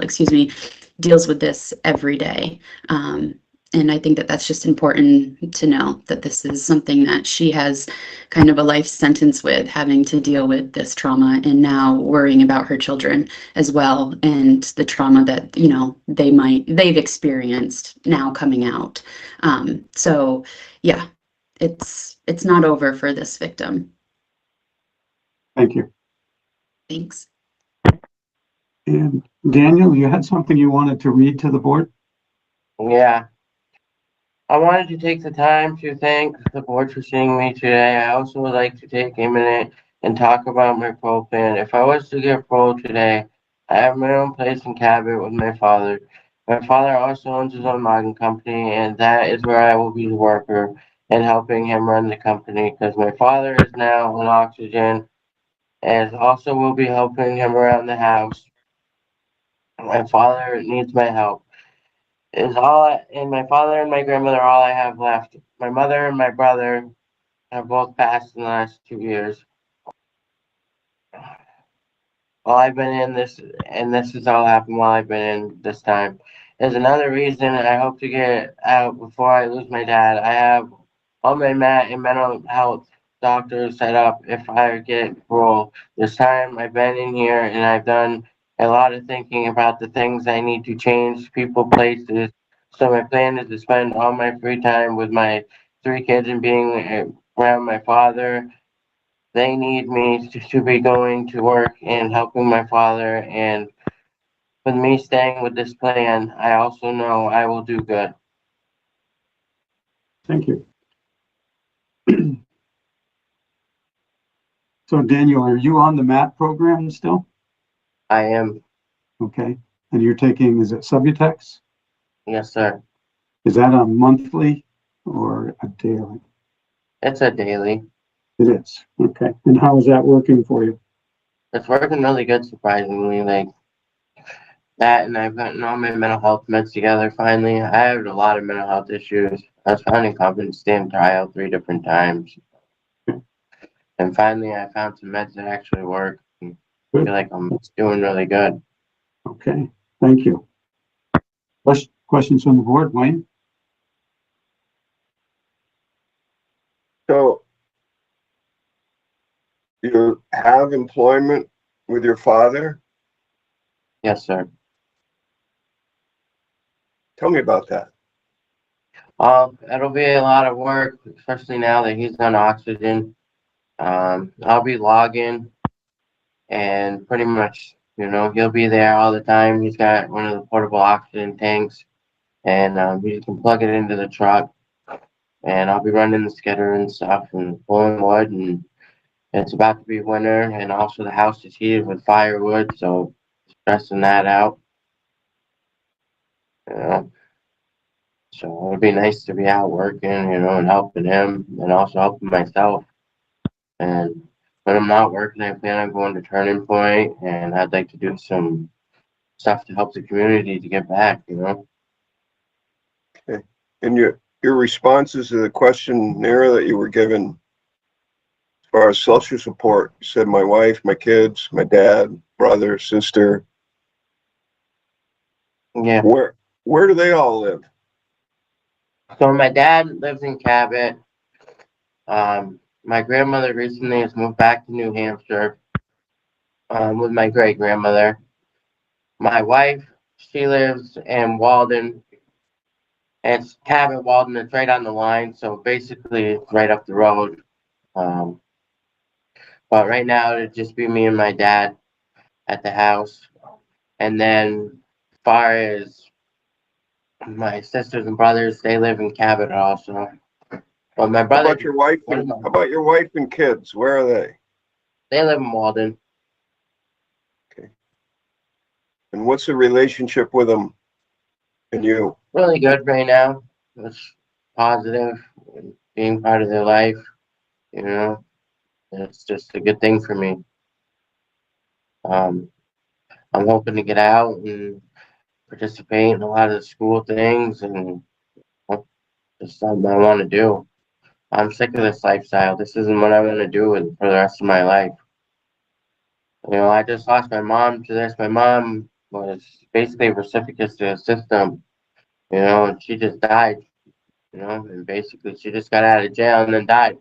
excuse me, deals with this every day. And I think that that's just important to know, that this is something that she has kind of a life sentence with, having to deal with this trauma and now worrying about her children as well, and the trauma that, you know, they've experienced now coming out. So yeah, it's not over for this victim. Thank you. Thanks. And Daniel, you had something you wanted to read to the board? Yeah. I wanted to take the time to thank the board for seeing me today. I also would like to take a minute and talk about my parole plan. If I was to get parole today, I have my own place in Cabot with my father. My father also owns his own logging company, and that is where I will be the worker and helping him run the company, because my father is now on oxygen and also will be helping him around the house. My father needs my help. And my father and my grandmother are all I have left. My mother and my brother have both passed in the last 2 years. While I've been in this, and this has all happened while I've been in this time. There's another reason I hope to get out before I lose my dad. I have all my mental health doctors set up if I get parole. This time I've been in here and I've done a lot of thinking about the things I need to change, people, places. So my plan is to spend all my free time with my 3 kids and being around my father. They need me to be going to work and helping my father. And with me staying with this plan, I also know I will do good. Thank you. So Daniel, are you on the MAP program still? I am. Okay. And you're taking, is it Subutex? Yes, sir. Is that a monthly or a daily? It's a daily. It is. Okay. And how is that working for you? It's working really good, surprisingly. Like that, and I've gotten all my mental health meds together finally. I had a lot of mental health issues. I was found incompetent to stand trial 3 different times. And finally, I found some meds that actually work. I feel like I'm doing really good. Okay. Thank you. Questions from the board, Wayne? So you have employment with your father? Yes, sir. Tell me about that. It'll be a lot of work, especially now that he's on oxygen. I'll be logging and pretty much, he'll be there all the time. He's got one of the portable oxygen tanks, and you can plug it into the truck. And I'll be running the skidder and stuff and pulling wood, and it's about to be winter, and also the house is heated with firewood, so stressing that out. So it'd be nice to be out working, and helping him and also helping myself. And when I'm not working, I plan on going to Turning Point, and I'd like to do some stuff to help the community to get back, Okay. And your responses to the questionnaire that you were given as far as social support, you said my wife, my kids, my dad, brother, sister. Yeah. Where do they all live? So my dad lives in Cabot. My grandmother recently has moved back to New Hampshire with my great grandmother. My wife, she lives in Walden. And it's Cabot, Walden. It's right on the line, so basically it's right up the road. But right now it'd just be me and my dad at the house. And then as far as my sisters and brothers, they live in Cabot also. But my brother. How about your wife and kids? Where are they? They live in Walden. Okay. And what's the relationship with them and you? Really good right now. It's positive, being part of their life, It's just a good thing for me. I'm hoping to get out and participate in a lot of the school things, and just something I want to do. I'm sick of this lifestyle. This isn't what I want to do for the rest of my life. I just lost my mom to this. My mom was basically a recipient to the system, and she just died, and basically she just got out of jail and then died,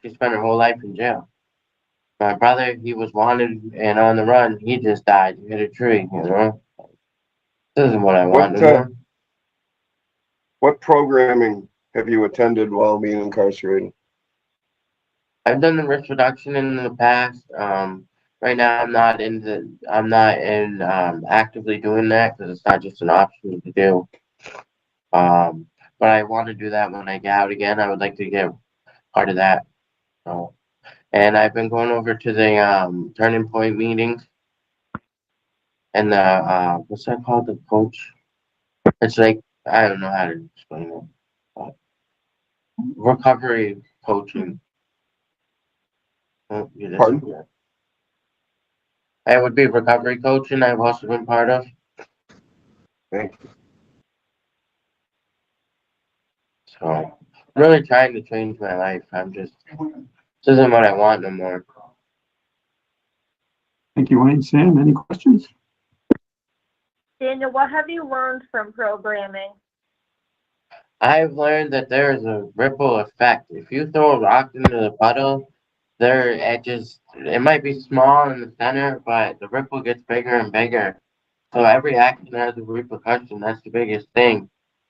She spent her whole life in jail. My brother, he was wanted and on the run. He just died. He hit a tree, This isn't what I want anymore. What programming have you attended while being incarcerated? I've done the risk reduction in the past. Right now I'm not actively doing that because it's not just an option to do. But I want to do that when I get out again. I would like to get part of that. And I've been going over to the Turning Point meetings and the what's that called? The coach. It's like, I don't know how to explain it. Recovery coaching. Pardon? It would be recovery coaching I've also been part of. Thank you. So I'm really trying to change my life. This isn't what I want no more. Thank you, Wayne. Sam, any questions? Daniel, what have you learned from programming? I've learned that there is a ripple effect. If you throw a rock into the puddle, it might be small in the center, but the ripple gets bigger and bigger. So every action has a repercussion. That's the biggest thing.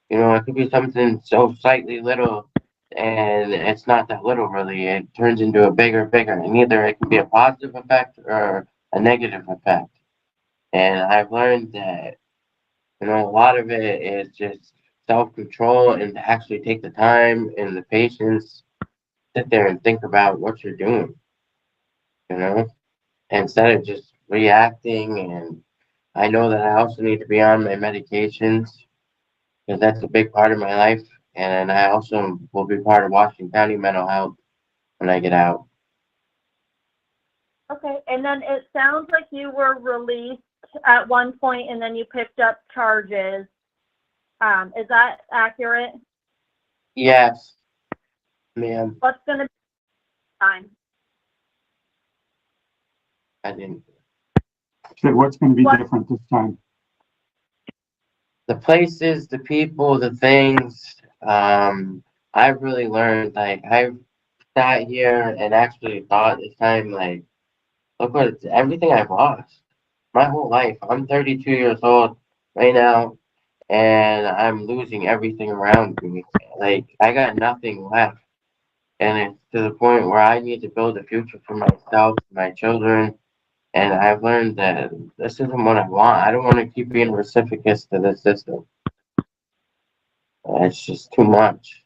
You know, it could be something so slightly little, and it's not that little really. It turns into a bigger, and either it can be a positive effect or a negative effect. And I've learned that, you know, a lot of it is just self-control and to actually take the time and the patience, sit there and think about what you're doing, you know, instead of just reacting. And I know that I also need to be on my medications because that's a big part of my life. And I also will be part of Washington County Mental Health when I get out. Okay, and then it sounds like you were released at one point and then you picked up charges. Is that accurate? Yes, ma'am. What's going to be time? I didn't. So what's going to be different this time? The places, the people, the things. I've really learned, like, I've sat here and actually thought this time, like, look what everything I've lost. My whole life. I'm 32 years old right now, and I'm losing everything around me. Like, I got nothing left. And it's to the point where I need to build a future for myself, my children. And I've learned that this isn't what I want. I don't want to keep being reciprocus to this system. It's just too much.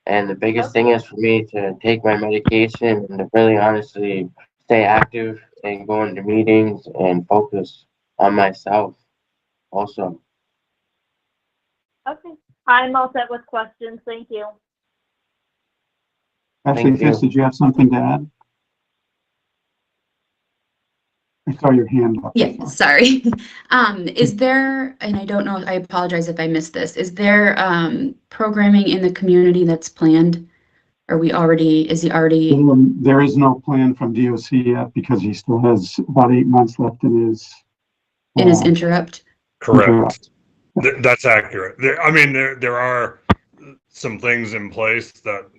And the biggest thing is for me to take my medication and to really honestly stay active and go into meetings and focus on myself also. Okay, I'm all set with questions. Thank you. Actually, Fis, did you have something to add? I saw your hand up. Yeah, sorry. Is there, and I don't know, I apologize if I missed this, is there programming in the community that's planned? Are we already, is he already? There is no plan from DOC yet because he still has about 8 months left in his interrupt? Correct. That's accurate. I mean, there are some things in place that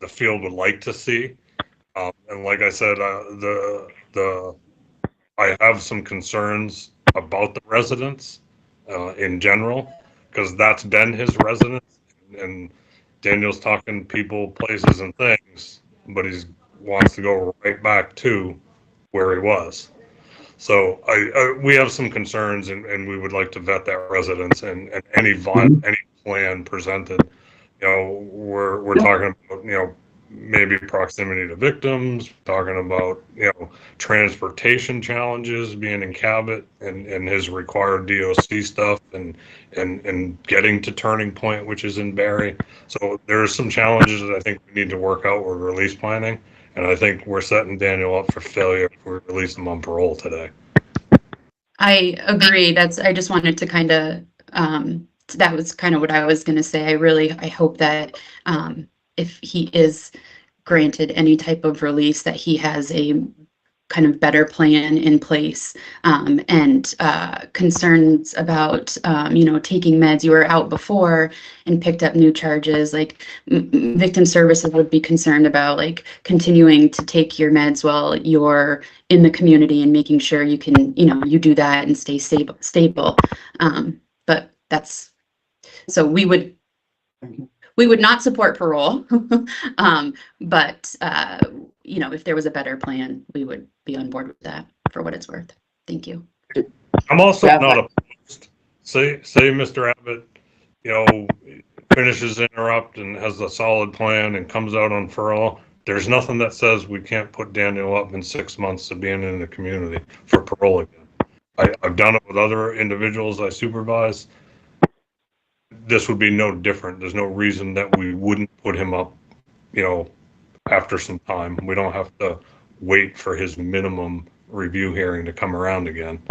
the field would like to see. And like I said, I have some concerns about the residents in general, because that's been his residence. And Daniel's talking people, places, and things, but he wants to go right back to where he was. So we have some concerns, and we would like to vet that residence and any plan presented. You know, we're talking about, you know, maybe proximity to victims, talking about, you know, transportation challenges, being in Cabot and his required DOC stuff, and getting to Turning Point, which is in Barry. So there's some challenges that I think we need to work out with release planning, and I think we're setting Daniel up for failure if we release him on parole today. I agree. I just wanted to kind of, that was kind of what I was going to say. I hope that if he is granted any type of release, that he has a kind of better plan in place, and concerns about, you know, taking meds. You were out before and picked up new charges. Like victim services would be concerned about, like, continuing to take your meds while you're in the community and making sure you can, you know, you do that and stay stable. But that's, so we would not support parole. But you know, if there was a better plan, we would be on board with that, for what it's worth. Thank you. I'm also not opposed. Say Mr. Abbott, you know, finishes interrupt and has a solid plan and comes out on parole. There's nothing that says we can't put Daniel up in 6 months of being in the community for parole again. I've done it with other individuals I supervise. This would be no different. There's no reason that we wouldn't put him up, you know, after some time. We don't have to wait for his minimum review hearing to come around again.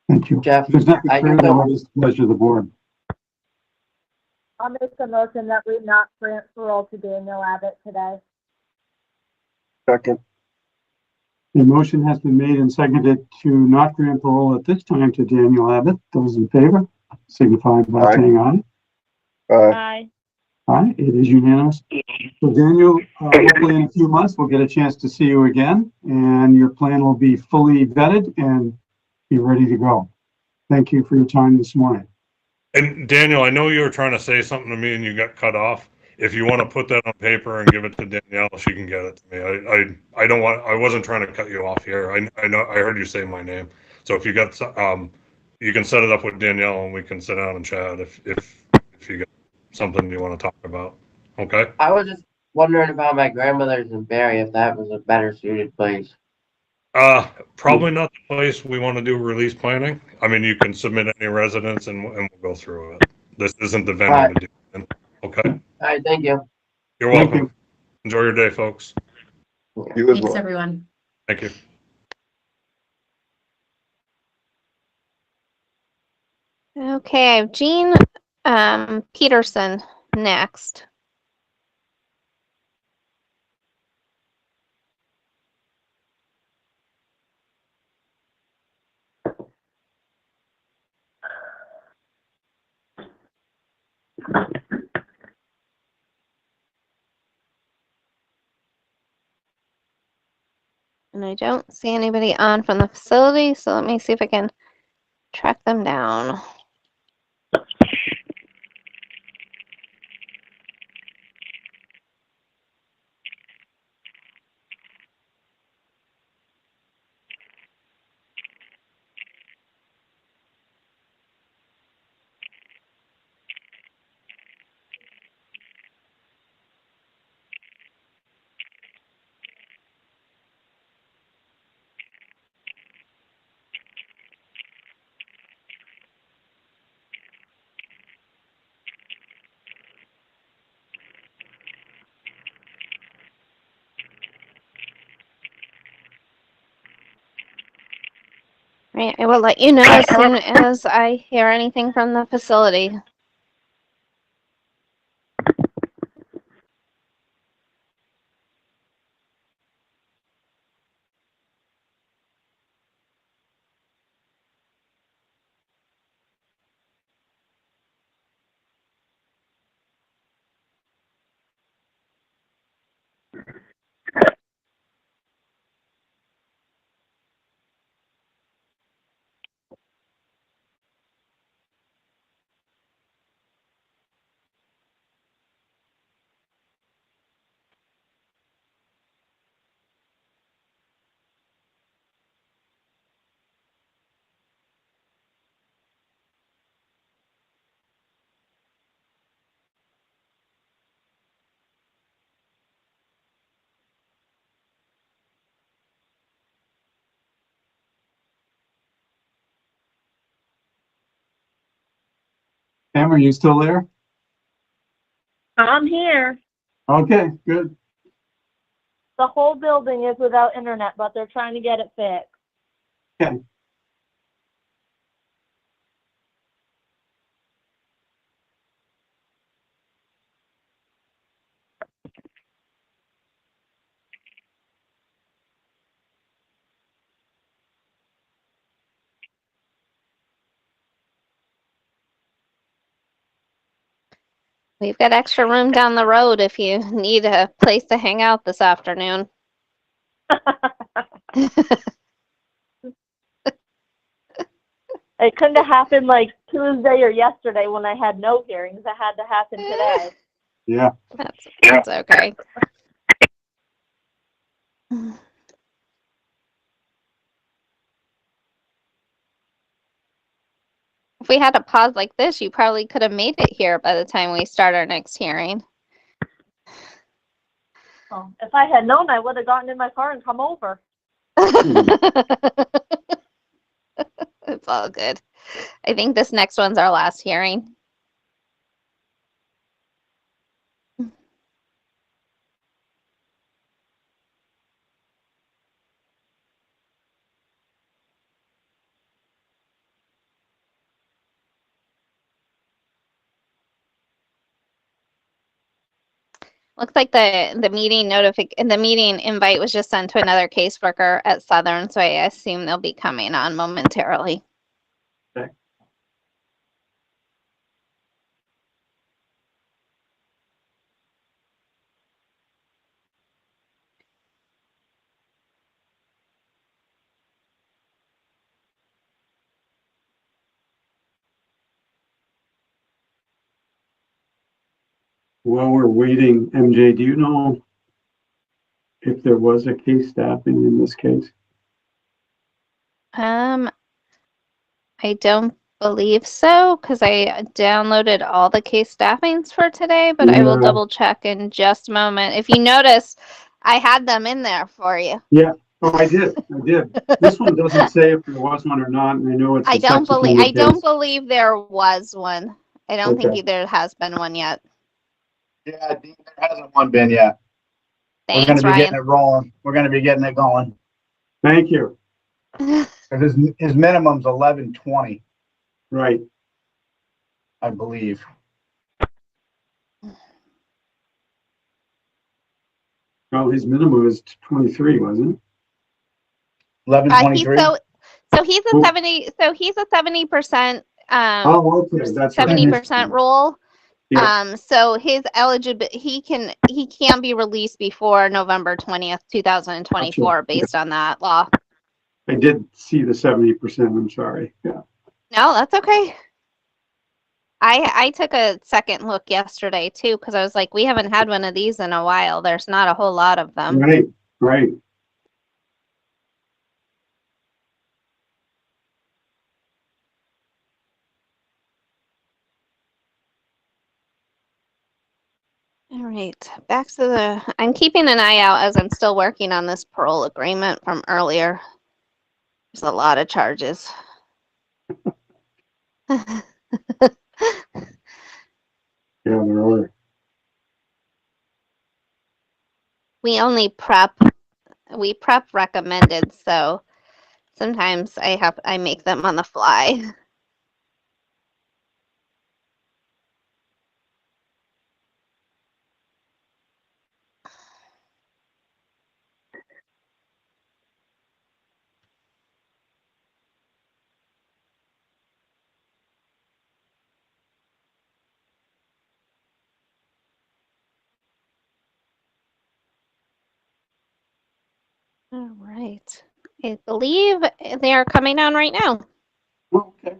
Thank you. Jeff, There's nothing further. What is the pleasure of the board? I'll make a motion that we not grant parole to Daniel Abbott today. Second. The motion has been made and seconded to not grant parole at this time to Daniel Abbott. Those in favor signify by saying aye. Aye. All right, it is unanimous. So Daniel, hopefully in a few months, we'll get a chance to see you again, and your plan will be fully vetted and be ready to go. Thank you for your time this morning. And Daniel, I know you were trying to say something to me and you got cut off. If you want to put that on paper and give it to Danielle, she can get it to me. I wasn't trying to cut you off here. I know, I heard you say my name. So if you got, you can set it up with Danielle and we can sit down and chat if you got something you want to talk about. Okay? I was just wondering about my grandmother's in Barry, if that was a better suited place. Probably not the place we want to do release planning. I mean, you can submit any residence and we'll go through it. This isn't the venue to do it. Okay? All right, thank you. You're welcome. Enjoy your day, folks. You as Thanks, well. everyone. Thank you. Okay, I have Jean Peterson next. And I don't see anybody on from the facility, so let me see if I can track them down. Right, I will let you know as soon as I hear anything from the facility. Pam, are you still there? I'm here. Okay, good. The whole building is without internet, but they're trying to get it fixed. Okay. We've got extra room down the road if you need a place to hang out this afternoon. It couldn't have happened like Tuesday or yesterday when I had no hearings. It had to happen today. Yeah. That's okay. If we had a pause like this, you probably could have made it here by the time we start our next hearing. Oh, if I had known, I would have gotten in my car and come over. It's all good. I think this next one's our last hearing. Looks like the meeting invite was just sent to another caseworker at Southern, so I assume they'll be coming on momentarily. Okay. While we're waiting, MJ, do you know if there was a case staffing in this case? I don't believe so, because I downloaded all the case staffings for today, but I will Yeah. double check in just a moment. If you notice, I had them in there for you. Yeah. Oh, I did. This one doesn't say if there was one or not, and I know it's a I don't sex offender case. believe there was one. I don't Okay. think there has been one yet. Yeah, Dean, there hasn't one been yet. Thanks, We're gonna be Ryan. getting it rolling. We're gonna be getting it going. Thank you. 'Cause his minimum's 1120, Right. I believe. Well, his minimum was 23, wasn't it? 1123. So he's a Cool. 70%, Oh, okay, that's right. 70% rule. Yeah. So his eligibility, he can be released before November 20th, 2024, Gotcha. based on that law. I did see the 70%, I'm sorry. Yeah. No, that's okay. I took a second look yesterday too, because I was like, we haven't had one of these in a while. There's not a whole lot of them. Right, right. All right, back to I'm keeping an eye out as I'm still working on this parole agreement from earlier. There's a lot of charges. Yeah, there are. We prep recommended, so sometimes I make them on the fly. All right. I believe they are coming on right now. Okay.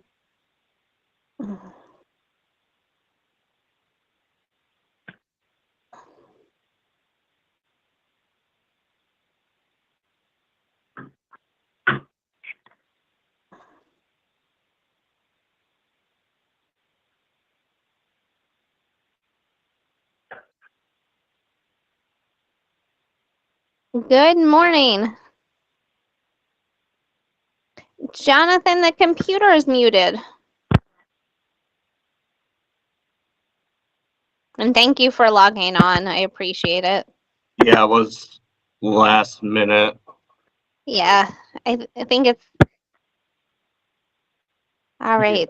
Good morning. Jonathan, the computer is muted. And thank you for logging on. I appreciate it. Yeah, it was last minute. Yeah, I think it's all right.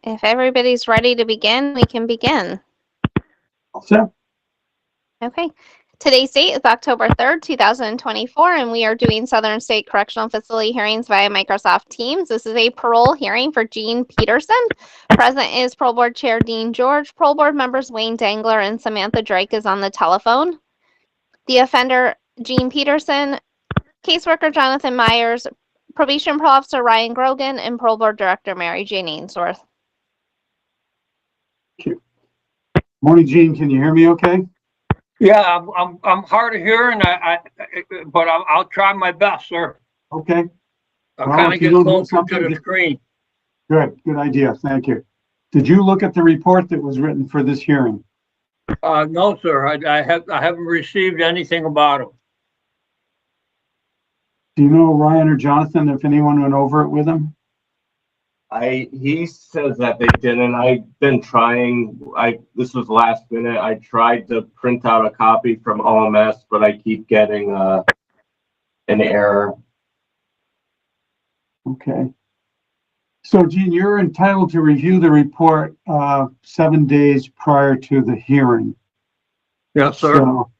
If everybody's ready to begin, we can begin. So, Okay. Today's date is October 3rd, 2024, and we are doing Southern State Correctional Facility hearings via Microsoft Teams. This is a parole hearing for Gene Peterson. Present is Parole Board Chair Dean George. Parole Board members Wayne Dangler and Samantha Drake is on the telephone. The offender, Gene Peterson, caseworker Jonathan Myers, probation parole officer Ryan Grogan, and Parole Board Director Mary Jane Ainsworth. morning, Gene. Can you hear me okay? Yeah, I'm hard of hearing, but I'll try my best, sir. Okay. I'll Well, kind if of you get don't hear closer something, to the just- screen. Good idea. Thank you. Did you look at the report that was written for this hearing? No, sir, I haven't received anything about it. Do you know Ryan or Jonathan, if anyone went over it with him? He says that they didn't. I've been trying. This was last minute. I tried to print out a copy from OMS, but I keep getting an error. Okay. So, Gene, you're entitled to review the report 7 days prior to the hearing. Yes, sir. So,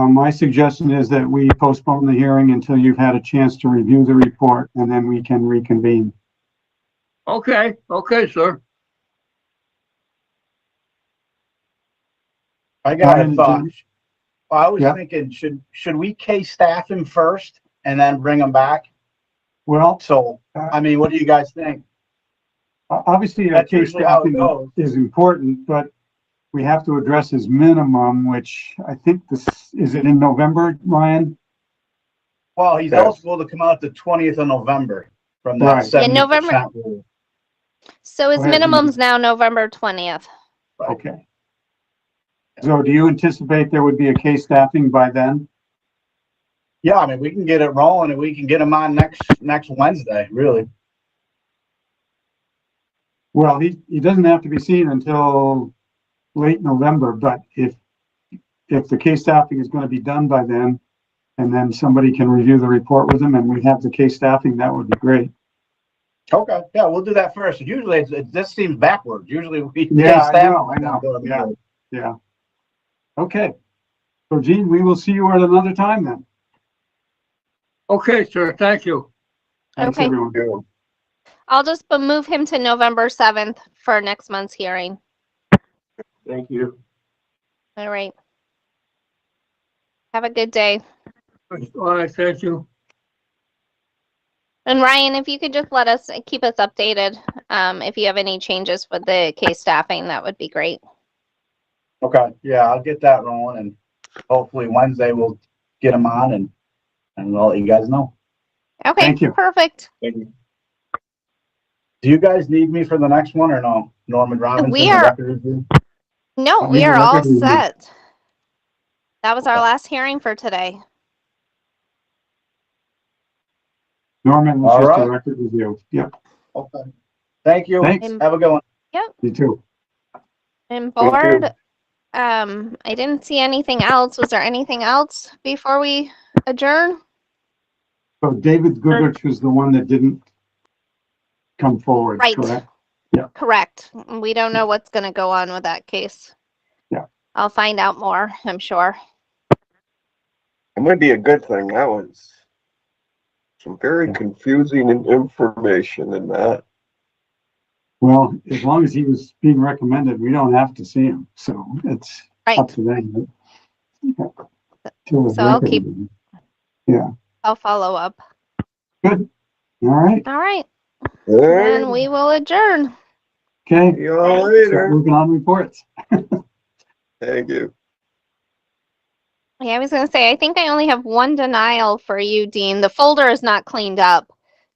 my suggestion is that we postpone the hearing until you've had a chance to review the report, and then we can reconvene. Okay, sir. I got Ryan, a thought. Jim? Well, I was Yeah. thinking, should we case staff him first and then bring him back? Well, So, I mean, what do you guys think? obviously, That's case usually how it staffing goes. is important, but we have to address his minimum, which I think is it in November, Ryan? Well, he's eligible to come out the 20th of November from that Right. 70% November. rule. So his Go ahead, minimum's now November 20th. Okay. So do you anticipate there would be a case staffing by then? Yeah, I mean, we can get it rolling and we can get him on next Wednesday, really. Well, he doesn't have to be seen until late November, but if the case staffing is going to be done by then, and then somebody can review the report with him and we have the case staffing, that would be great. Okay, yeah, we'll do that first. Usually this seems backwards. Usually we Yeah, case staff. I know. Yeah. Okay. So Gene, we will see you at another time then. Okay, sir, thank you. Thanks, Okay. everyone. I'll just move him to November 7th for next month's hearing. Thank you. All right. Have a good day. All right, thank you. And Ryan, if you could just keep us updated, if you have any changes with the case staffing, that would be great. Okay, yeah, I'll get that rolling and hopefully Wednesday we'll get him on and we'll let you guys know. Okay, Thank you. Perfect. Thank you. Do you guys need me for the next one or no? Norman Robinson, We the are- record review? No, I'll we need are the all record review. set. That was our last hearing for today. Norman was All just a right. record review. Yep. Okay. Thank you. Thanks. Have a good one. Yep. You too. And Thank you. board, I didn't see anything else. Was there anything else before we adjourn? So David Goodrich was the one that didn't come forward, Right. correct? Correct. We don't know what's going to go on with that case. Yeah. I'll find out more, I'm sure. It might be a good thing. That was some very confusing information in that. Well, as long as he was being recommended, we don't have to see him. So it's Right. up to them. So I'll keep- Yeah. I'll follow up. Good. All right. All right. All Then right. we will adjourn. Okay. See y'all later. Start working on reports. Thank you. Yeah, I was going to say, I think I only have one denial for you, Dean. The folder is not cleaned up.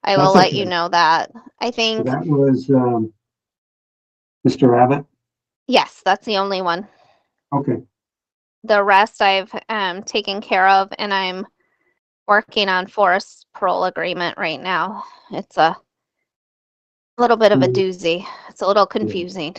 I will That's let okay. you know that. I So think, that was Mr. Abbott. yes, that's the only one. Okay. The rest I've taken care of, and I'm working on FORREST parole agreement right now. It's a little bit of a doozy. It's a little confusing.